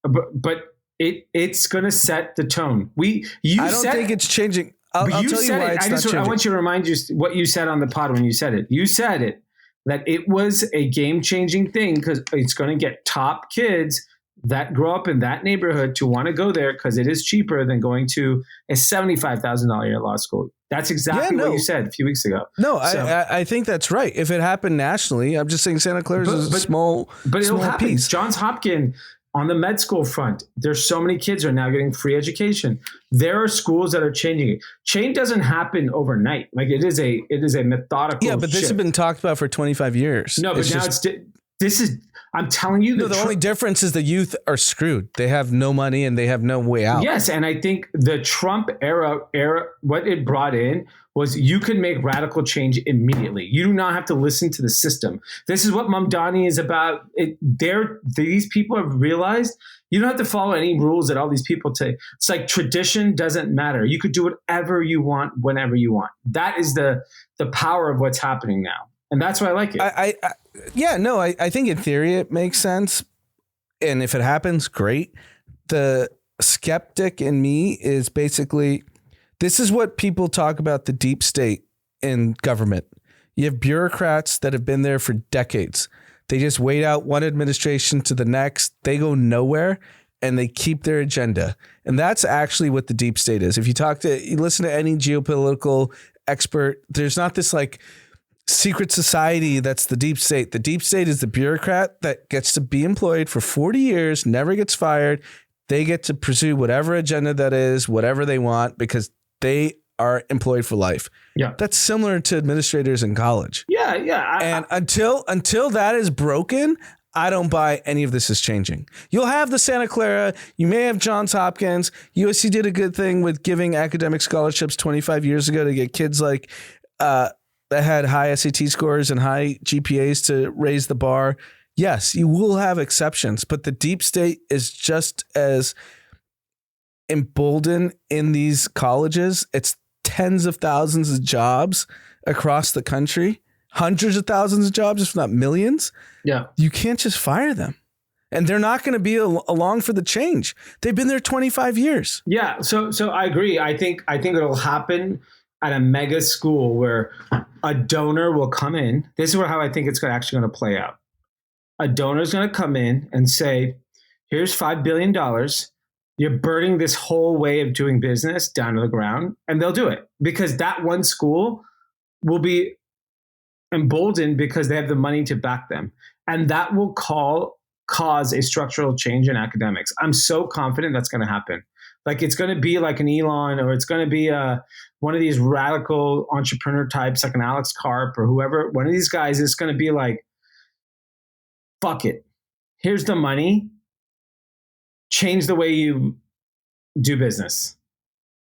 But it's going to set the tone. I don't think it's changing. I'll tell you why it's not changing. I want you to remind you what you said on the pod when you said it. You said it, that it was a game-changing thing because it's going to get top kids that grow up in that neighborhood to want to go there because it is cheaper than going to a $75,000 a year law school. That's exactly what you said a few weeks ago. No, so, I think that's right. If it happened nationally, I'm just saying Santa Clara is a small it'll happen. piece. Johns Hopkins, on the med school front, there's so many kids are now getting free education. There are schools that are changing it. Change doesn't happen overnight. Like it is a methodical. Yeah, but this has been talked about for 25 years. No, but this is. I'm telling you. No, the only difference is the youth are screwed. They have no money and they have no way out. Yes, and I think the Trump era, what it brought in was you could make radical change immediately. You do not have to listen to the system. This is what Mamdani is about. These people have realized you don't have to follow any rules that all these people take. It's like tradition doesn't matter. You could do whatever you want, whenever you want. That is the power of what's happening now. And that's why I like it. I think in theory it makes sense. And if it happens, great. The skeptic in me is basically, this is what people talk about the deep state in government. You have bureaucrats that have been there for decades. They just wait out one administration to the next. They go nowhere and they keep their agenda. And that's actually what the deep state is. If you listen to any geopolitical expert, there's not this like secret society that's the deep state. The deep state is the bureaucrat that gets to be employed for 40 years, never gets fired. They get to pursue whatever agenda that is, whatever they want, because they are employed for life. Yeah. That's similar to administrators in college. Yeah. And until that is broken, I don't buy any of this is changing. You'll have the Santa Clara, you may have Johns Hopkins. USC did a good thing with giving academic scholarships 25 years ago to get kids like that had high SAT scores and high GPAs to raise the bar. Yes, you will have exceptions, but the deep state is just as emboldened in these colleges. It's tens of thousands of jobs across the country, hundreds of thousands of jobs, if not millions. Yeah. You can't just fire them. And they're not going to be along for the change. They've been there 25 years. Yeah. So I agree. I think it'll happen at a mega school where a donor will come in. This is how I think it's actually going to play out. A donor is going to come in and say, here's $5 billion. You're burning this whole way of doing business down to the ground. And they'll do it because that one school will be emboldened because they have the money to back them. And that will cause a structural change in academics. I'm so confident that's going to happen. Like it's going to be like an Elon, or it's going to be one of these radical entrepreneur types like an Alex Karp or whoever. One of these guys is going to be like, fuck it. Here's the money. Change the way you do business.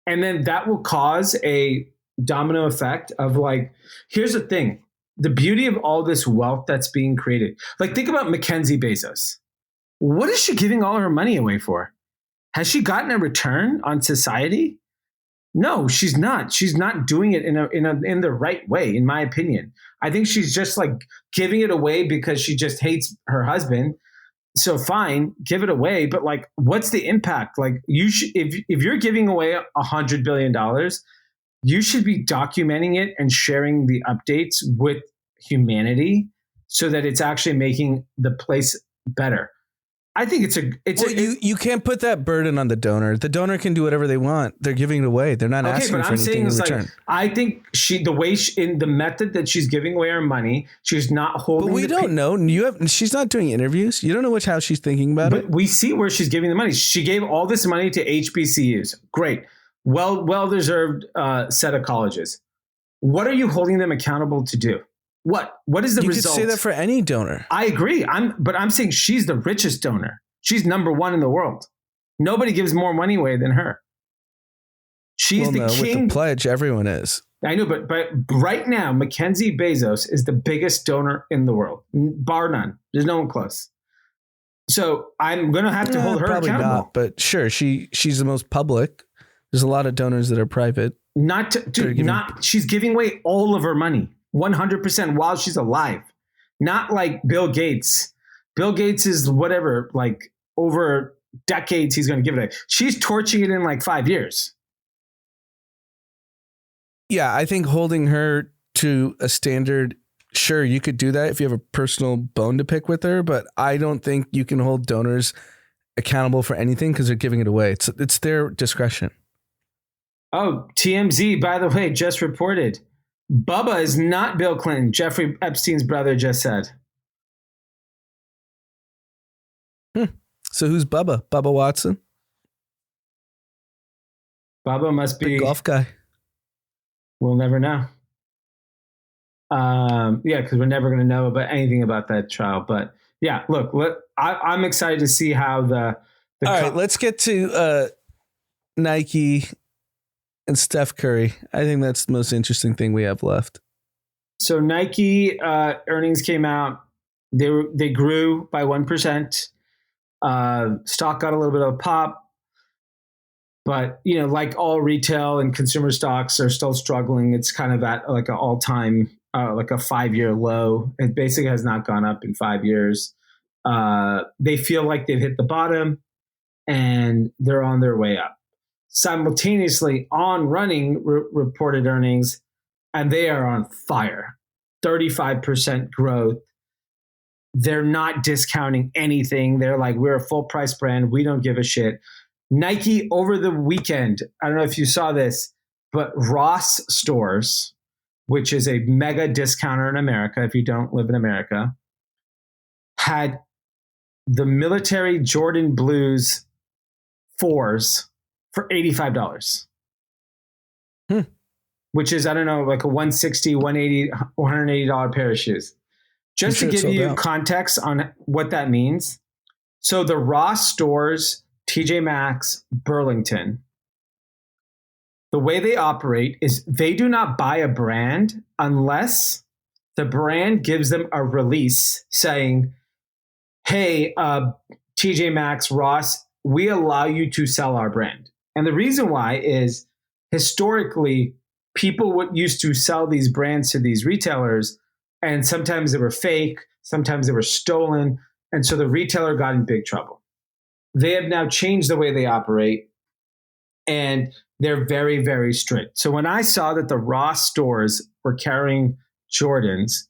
And then that will cause a domino effect of like, here's the thing. The beauty of all this wealth that's being created. Like think about Mackenzie Bezos. What is she giving all her money away for? Has she gotten a return on society? No, she's not. She's not doing it in the right way, in my opinion. I think she's just like giving it away because she just hates her husband. So fine, give it away. But like, what's the impact? Like you should, if you're giving away $100 billion, you should be documenting it and sharing the updates with humanity so that it's actually making the place better. I think you can't put that burden on the donor. The donor can do whatever they want. They're giving it away. They're not asking for anything in return. Like, I think in the method that she's giving away her money, she's not holding. But we don't know. She's not doing interviews. You don't know how she's thinking about it. But we see where she's giving the money. She gave all this money to HBCUs. Great, well deserved set of colleges. What are you holding them accountable to do? What is the result? You could say that for any donor. I agree. I'm saying she's the richest donor. She's number one in the world. Nobody gives more money away than her. She's the king. With the pledge, everyone is. I know, but right now, Mackenzie Bezos is the biggest donor in the world, bar none. There's no one close. So I'm going to have to hold her probably accountable. Not, but sure, she's the most public. There's a lot of donors that are private. She's giving away all of her money, 100% while she's alive. Not like Bill Gates. Bill Gates is whatever, like over decades he's going to give it away. She's torching it in like 5 years. Yeah, I think holding her to a standard, sure, you could do that if you have a personal bone to pick with her, but I don't think you can hold donors accountable for anything because they're giving it away. It's their discretion. Oh, TMZ, by the way, just reported Bubba is not Bill Clinton. Jeffrey Epstein's brother just said. So who's Bubba? Bubba Watson? Bubba must be the golf guy. We'll never know. Yeah, because we're never going to know about anything about that trial. But yeah, look, I'm excited to see how the all right, let's get to Nike and Steph Curry. I think that's the most interesting thing we have left. So Nike earnings came out. They grew by 1%. Stock got a little bit of a pop. But, you know, like all retail and consumer stocks are still struggling. It's kind of at like an all-time, like a 5-year low. It basically has not gone up in 5 years. They feel like they've hit the bottom and they're on their way up. Simultaneously, On Running reported earnings, and they are on fire. 35% growth. They're not discounting anything. They're like, we're a full price brand. We don't give a shit. Nike over the weekend, I don't know if you saw this, but Ross Stores, which is a mega discounter in America, if you don't live in America, had the military Jordan Blues 4s for $85. Which is, I don't know, like a $160, $180, $180 pair of shoes. Just to give you context on what that means. So the Ross Stores, TJ Maxx, Burlington, the way they operate is they do not buy a brand unless the brand gives them a release saying, hey, TJ Maxx, Ross, we allow you to sell our brand. And the reason why is historically, people used to sell these brands to these retailers, and sometimes they were fake, sometimes they were stolen, and so the retailer got in big trouble. They have now changed the way they operate, and they're very, very strict. So when I saw that the Ross stores were carrying Jordans,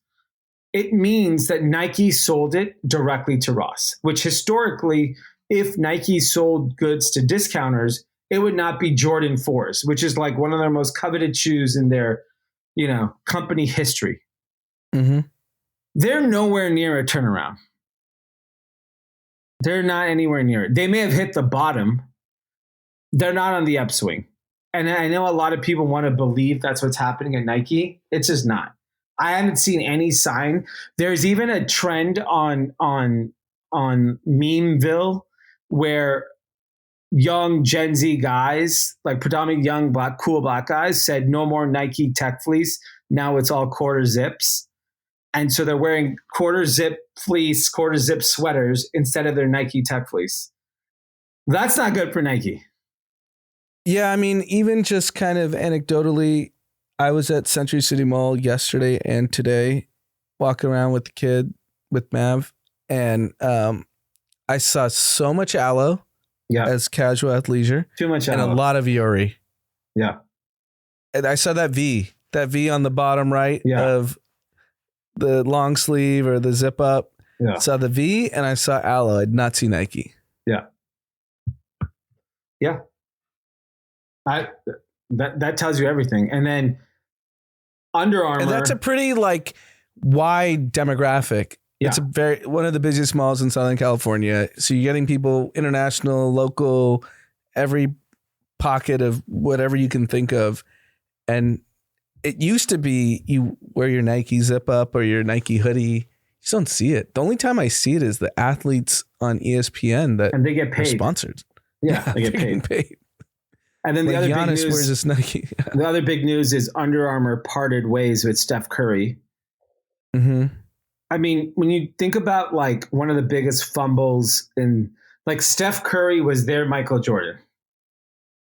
it means that Nike sold it directly to Ross, which historically, if Nike sold goods to discounters, it would not be Jordan 4s, which is like one of their most coveted shoes in their, company history. Mm-hmm. They're nowhere near a turnaround. They're not anywhere near it. They may have hit the bottom. They're not on the upswing. And I know a lot of people want to believe that's what's happening at Nike. It's just not. I haven't seen any sign. There's even a trend on Memeville where young Gen Z guys, like predominantly young cool black guys, said no more Nike Tech Fleece. Now it's all quarter zips. And so they're wearing quarter zip fleece, quarter zip sweaters instead of their Nike Tech Fleece. That's not good for Nike. Yeah, I mean, even just kind of anecdotally, I was at Century City Mall yesterday and today, walking around with the kid, with Mav, and I saw so much Aloe as casual athleisure. Too much Aloe. And a lot of Yuri. Yeah. And I saw that V on the bottom right of the long sleeve or the zip up. Yeah. Saw the V and I saw Aloe. I did not see Nike. Yeah. Yeah. That tells you everything. And then Under Armour. And that's a pretty wide demographic. Yeah. It's one of the busiest malls in Southern California. So you're getting people international, local, every pocket of whatever you can think of. And it used to be you wear your Nike zip up or your Nike hoodie. You just don't see it. The only time I see it is the athletes on ESPN and they get paid. Sponsored. Yeah, they get paid. And then the other Giannis big news, wears this Nike. The other big news is Under Armour parted ways with Steph Curry. Mm-hmm. I mean, when you think about one of the biggest fumbles in Steph Curry was their Michael Jordan.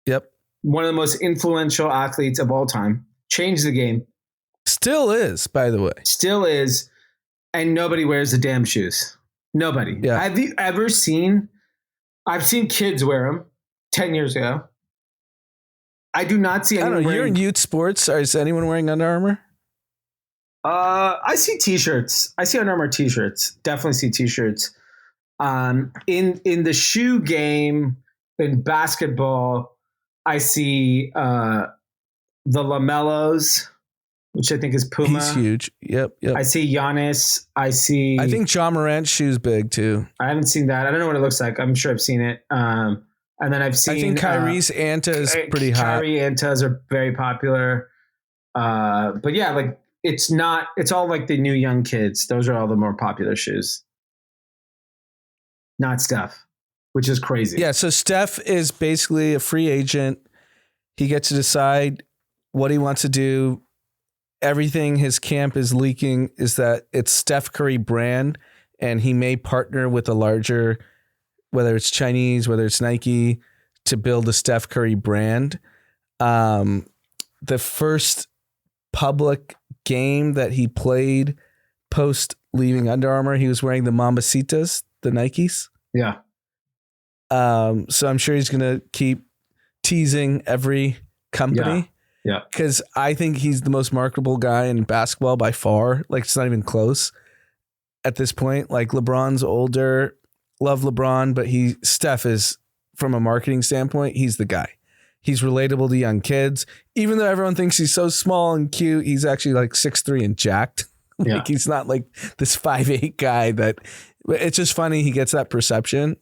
Yep. one of the most influential athletes of all time, changed the game. Still is, by the way. Still is. And nobody wears the damn shoes. Nobody. Yeah. Have you ever seen, I've seen kids wear them 10 years ago. I do not see anyone You're in youth sports. Is anyone wearing Under Armour? I see t-shirts. I see Under Armour t-shirts. Definitely see t-shirts. In the shoe game, in basketball, I see the LaMelos, which I think is Puma. He's huge. Yep. I see Giannis. I think Ja Morant's shoe's big too. I haven't seen that. I don't know what it looks like. I'm sure I've seen it. And then I've seen. I think Kyrie's Anta is pretty hot. Kyrie Antas are very popular. But yeah, like it's all like the new young kids. Those are all the more popular shoes. Not Steph, which is crazy. Yeah, so Steph is basically a free agent. He gets to decide what he wants to do. Everything his camp is leaking is that it's Steph Curry brand, and he may partner with a larger, whether it's Chinese, whether it's Nike, to build a Steph Curry brand. The first public game that he played post leaving Under Armour, he was wearing the Mambacitas, the Nikes. Yeah. So I'm sure he's going to keep teasing every company. Yeah. Because I think he's the most marketable guy in basketball by far. Like, it's not even close at this point. Like, LeBron's older. Love LeBron, but Steph is, from a marketing standpoint, he's the guy. He's relatable to young kids. Even though everyone thinks he's so small and cute, he's actually like 6'3" and jacked. Like, he's not like this 5'8" guy that... It's just funny he gets that perception.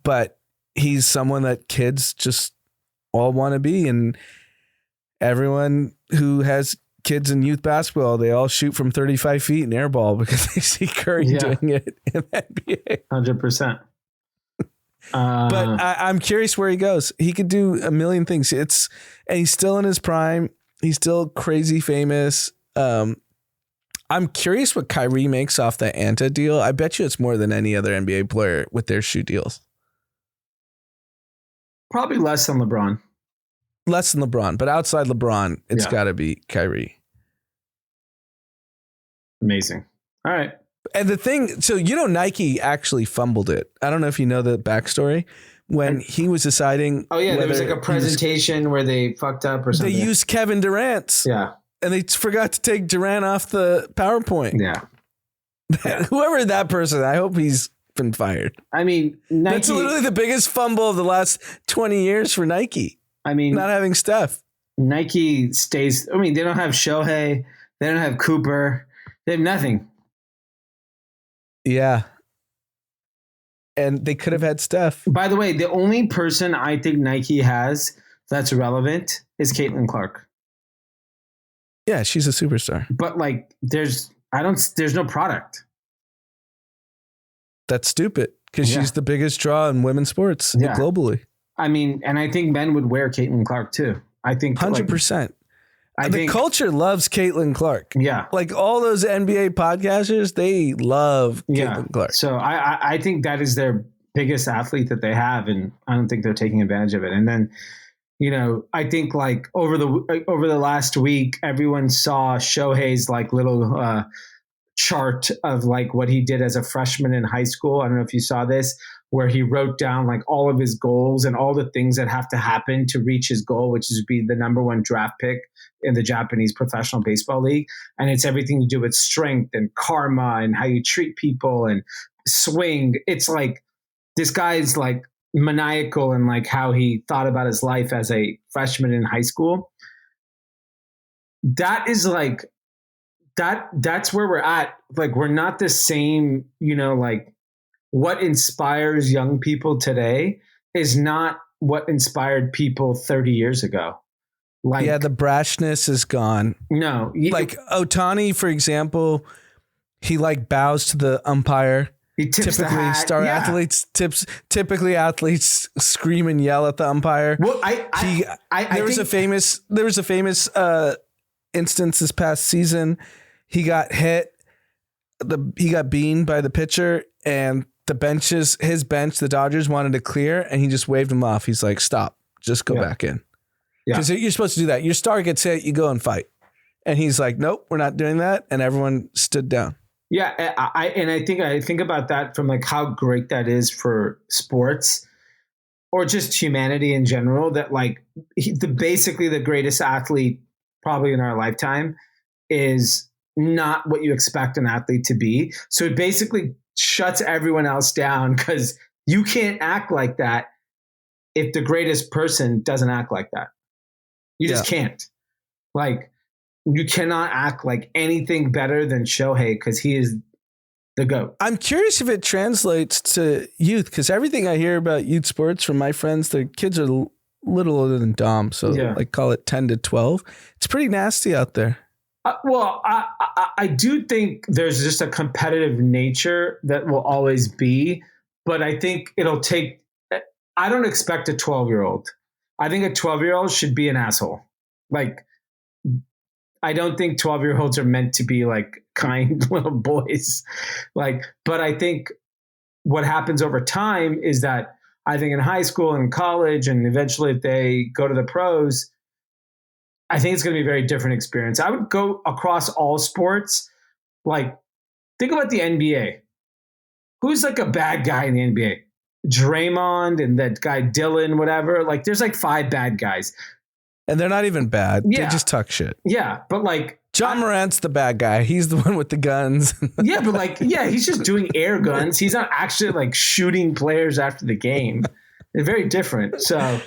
But he's someone that kids just all want to be. And everyone who has kids in youth basketball, they all shoot from 35 feet in air ball because they see Curry doing it in the NBA. 100%. But I'm curious where he goes. He could do a million things. And he's still in his prime. He's still crazy famous. I'm curious what Kyrie makes off the Anta deal. I bet you it's more than any other NBA player with their shoe deals. Probably less than LeBron. Less than LeBron, but outside LeBron, it's got to be Kyrie. Amazing. All right. And the thing, so Nike actually fumbled it. I don't know if you know the backstory. When he was deciding. Oh, yeah. There was like a presentation where they fucked up or something. They used Kevin Durant's. Yeah. And they forgot to take Durant off the PowerPoint. Yeah. Whoever that person, I hope he's been fired. I mean, Nike. That's literally the biggest fumble of the last 20 years for Nike. I mean, not having Steph. Nike stays. I mean, they don't have Shohei. They don't have Cooper. They have nothing. Yeah. And they could have had Steph. By the way, the only person I think Nike has that's relevant is Caitlin Clark. Yeah, she's a superstar. But like, there's no product. That's stupid because she's the biggest draw in women's sports globally. I mean, and I think men would wear Caitlin Clark too. I think 100%. The culture loves Caitlin Clark. Yeah. Like all those NBA podcasters, they love Caitlin Clark. So I think that is their biggest athlete that they have. And I don't think they're taking advantage of it. And then, I think like over the last week, everyone saw Shohei's like little chart of like what he did as a freshman in high school. I don't know if you saw this, where he wrote down like all of his goals and all the things that have to happen to reach his goal, which is to be the number 1 draft pick in the Japanese professional baseball league. And it's everything to do with strength and karma and how you treat people and swing. It's like, this guy is like maniacal in like how he thought about his life as a freshman in high school. That is like, that's where we're at. Like, we're not the same, like what inspires young people today is not what inspired people 30 years ago. Like, yeah, the brashness is gone. No. Like Ohtani, for example, he like bows to the umpire. He tips typically the hat. Star athletes typically athletes scream and yell at the umpire. Well, there was a famous instance this past season. He got hit. He got beamed by the pitcher, and his bench, the Dodgers wanted to clear, and he just waved him off. He's like, "Stop! just go back in. Yeah. Because you're supposed to do that. Your star gets hit, you go and fight. And he's like, nope, we're not doing that. And everyone stood down. Yeah. I think about that from like how great that is for sports or just humanity in general, that like basically the greatest athlete probably in our lifetime is not what you expect an athlete to be. So it basically shuts everyone else down because you can't act like that if the greatest person doesn't act like that. You just can't. Like, you cannot act like anything better than Shohei because he is the GOAT. I'm curious if it translates to youth, because everything I hear about youth sports from my friends, their kids are a little older than Dom. So like call it 10 to 12. It's pretty nasty out there. Well, I do think there's just a competitive nature that will always be, but I think it'll take, I don't expect a 12-year-old. I think a 12-year-old should be an asshole. Like, I don't think 12-year-olds are meant to be like kind little boys. Like, but I think what happens over time is that I think in high school and college, and eventually if they go to the pros, I think it's going to be a very different experience. I would go across all sports. Like, think about the NBA. Who's like a bad guy in the NBA? Draymond and that guy Dylan, whatever. Like, there's like 5 bad guys. And they're not even bad. Yeah. They just talk shit. Yeah, but like John Morant's the bad guy. He's the one with the guns. Yeah, but like, he's just doing air guns. He's not actually like shooting players after the game. They're very different. So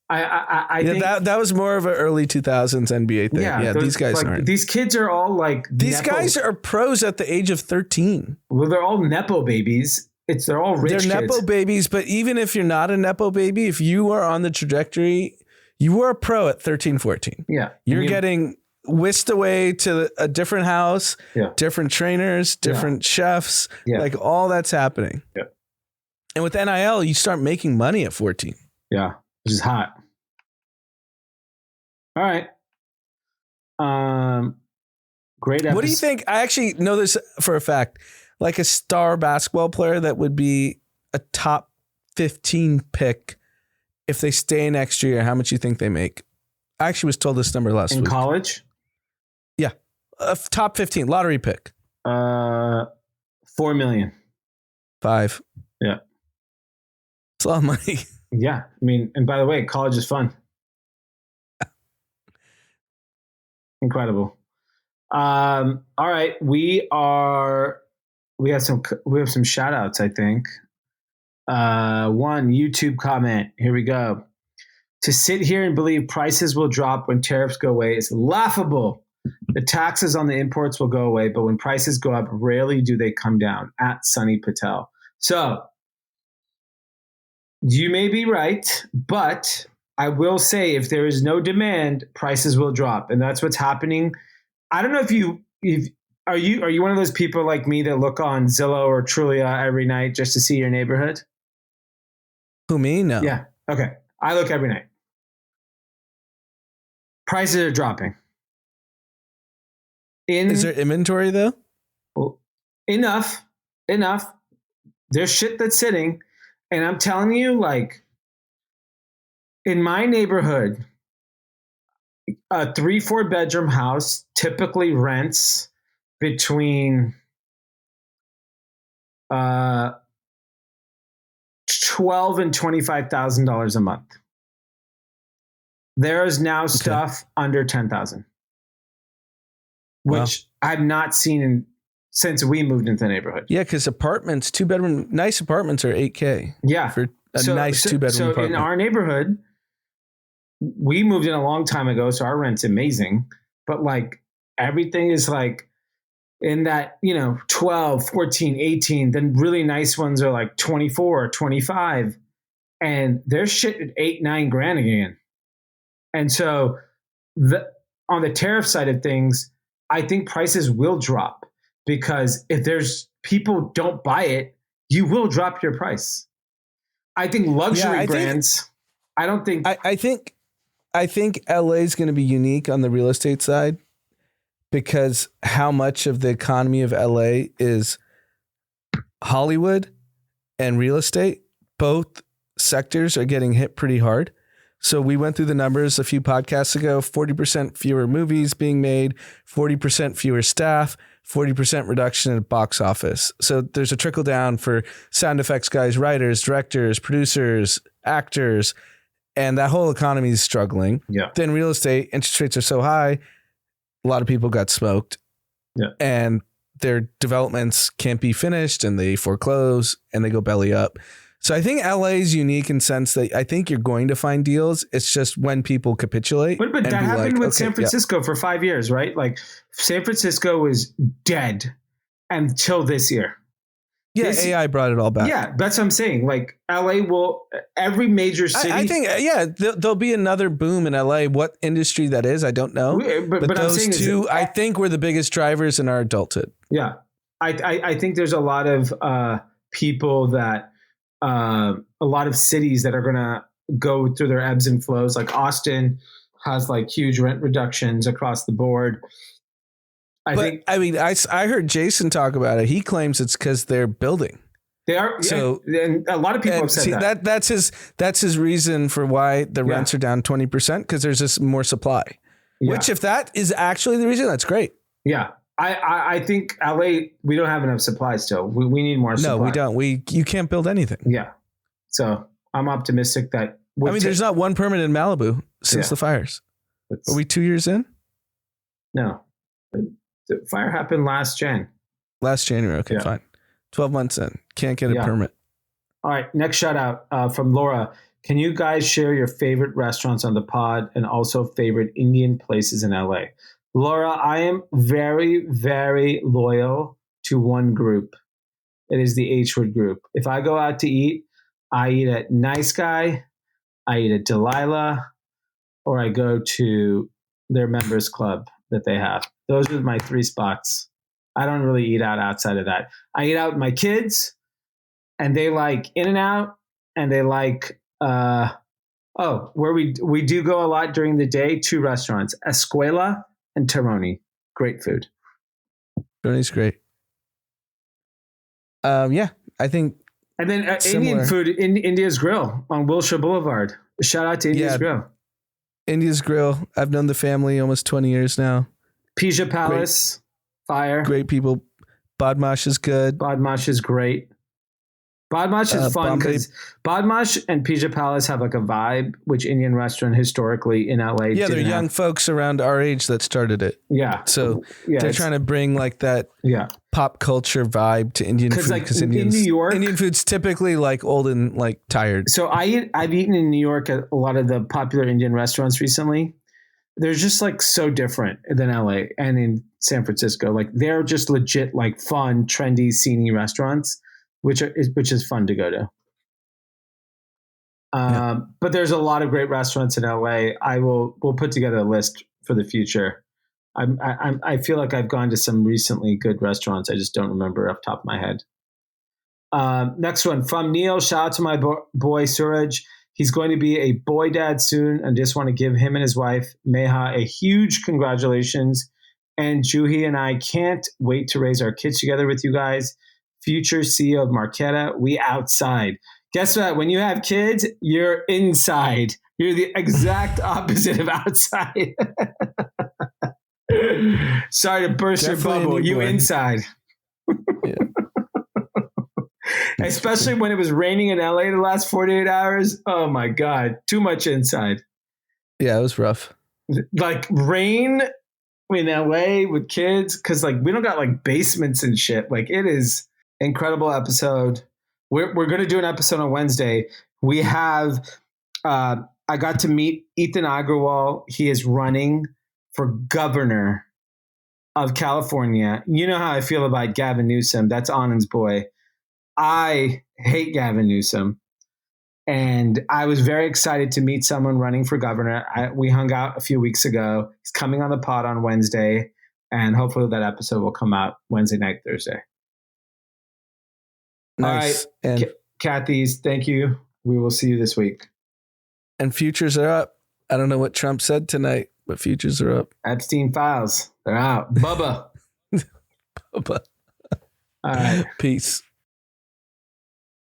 I think that was more of an early 2000s NBA thing. Yeah, these guys like, aren't. These kids are all like these guys are pros at the age of 13. Well, they're all nepo babies. They're all rich. They're nepo babies, but even if you're not a nepo baby, if you are on the trajectory, you were a pro at 13, 14. Yeah. You're getting whisked away to a different house, different trainers, different chefs, like all that's happening. Yeah. And with NIL, you start making money at 14. Yeah, which is hot. All right. Great episode. What do you think? I actually know this for a fact. Like a star basketball player that would be a top 15 pick if they stay next year, how much you think they make? I actually was told this number last week. In college? Yeah. Top 15, lottery pick. 4 million. 5. Yeah. It's a lot of money. Yeah. I mean, and by the way, college is fun. Incredible. All right. We have some shout outs, I think. One YouTube comment. Here we go. To sit here and believe prices will drop when tariffs go away is laughable. The taxes on the imports will go away, but when prices go up, rarely do they come down. At Sunny Patel. So you may be right, but I will say if there is no demand, prices will drop, and that's what's happening. I don't know if are you one of those people like me that look on Zillow or Trulia every night just to see your neighborhood? Who, me? No. Yeah. Okay. I look every night. Prices are dropping. Is there inventory though? Well, enough. There's shit that's sitting, and I'm telling you, like, in my neighborhood, a 3-4 bedroom house typically rents between $12,000 and $25,000 a month. There is now stuff under $10,000, which I've not seen since we moved into the neighborhood. Yeah, because apartments, 2-bedroom, nice apartments are $8,000. Yeah, for a nice 2-bedroom apartment. So in our neighborhood, we moved in a long time ago, so our rent's amazing. But like everything is like in that, 12, 14, 18. Then really nice ones are like 24, 25. And they're shit at $8-9 grand again. And so on the tariff side of things, I think prices will drop because if there's people don't buy it, you will drop your price. I think luxury brands, I don't think. I think LA is going to be unique on the real estate side because how much of the economy of LA is Hollywood and real estate. Both sectors are getting hit pretty hard. So we went through the numbers a few podcasts ago, 40% fewer movies being made, 40% fewer staff, 40% reduction in box office. So there's a trickle down for sound effects guys, writers, directors, producers, actors, and that whole economy is struggling. Yeah. Then real estate, interest rates are so high, a lot of people got smoked. Yeah. And their developments can't be finished and they foreclose and they go belly up. So I think LA is unique in sense that I think you're going to find deals. It's just when people capitulate. But that happened with San Francisco for 5 years, right? Like San Francisco was dead until this year. Yeah, AI brought it all back. Yeah, that's what I'm saying. Like LA will, every major city. I think, there'll be another boom in LA. What industry that is, I don't know. But those I'm two, I think, were the biggest drivers in our adulthood. Yeah, I think there's a lot of people that, a lot of cities that are going to go through their ebbs and flows. Like Austin has like huge rent reductions across the board. I heard Jason talk about it. He claims it's because they're building. They are. So and a lot of people have said that. That's his reason for why the rents are down 20%, because there's just more supply. Yeah. Which, if that is actually the reason, that's great. Yeah. I think LA, we don't have enough supply still. We need more supply. No, we don't. You can't build anything. Yeah. So I'm optimistic that. There's not one permit in Malibu since the fires. Are we 2 years in? No. The fire happened last January. Okay, fine. 12 months in. Can't get a permit. All right. Next shout out from Laura. Can you guys share your favorite restaurants on the pod and also favorite Indian places in LA? Laura, I am very, very loyal to one group. It is the H-Word group. If I go out to eat, I eat at Nice Guy, I eat at Delilah, or I go to their members club that they have. Those are my three spots. I don't really eat out outside of that. I eat out with my kids, and they like In-N-Out, and they like where we do go a lot during the day. 2 restaurants, Escuela and Teroni. Great food. Teroni's great. I think. And then Indian food in India's Grill on Wilshire Boulevard. Shout out to India's Grill. India's Grill. I've known the family almost 20 years now. Pija Palace. Fire. Great people. Badmash is good. Badmash is great. Badmash is fun because Badmash and Pija Palace have like a vibe, which Indian restaurant historically in LA. Yeah, they're young folks around our age that started it. Yeah. So they're trying to bring like that pop culture vibe to Indian food. Because in New York, Indian food's typically like old and like tired. So I've eaten in New York at a lot of the popular Indian restaurants recently. They're just like so different than LA and in San Francisco. Like they're just legit like fun, trendy, sceney restaurants. Which is fun to go to. But there's a lot of great restaurants in LA. We'll put together a list for the future. I feel like I've gone to some recently good restaurants. I just don't remember off the top of my head. Next one from Neil. Shout out to my boy Suraj. He's going to be a boy dad soon, and just want to give him and his wife Meha a huge congratulations. And Juhi and I can't wait to raise our kids together with you guys. Future CEO of Marqeta, we outside. Guess what? When you have kids, you're inside. You're the exact opposite of outside. Sorry to burst your bubble. You inside. Especially when it was raining in LA the last 48 hours. Oh my God. Too much inside. Yeah, it was rough. Like rain in LA with kids. Cause like we don't got like basements and shit. Like it is incredible episode. We're going to do an episode on Wednesday. We have, I got to meet Ethan Agrawal. He is running for governor of California. You know how I feel about Gavin Newsom. That's Anand's boy. I hate Gavin Newsom. And I was very excited to meet someone running for governor. We hung out a few weeks ago. He's coming on the pod on Wednesday. And hopefully that episode will come out Wednesday night, Thursday. Nice. All right, Kathy's, thank you. We will see you this week. And futures are up. I don't know what Trump said tonight, but futures are up. Epstein files. They're out. Bubba. Bubba. All right. Peace.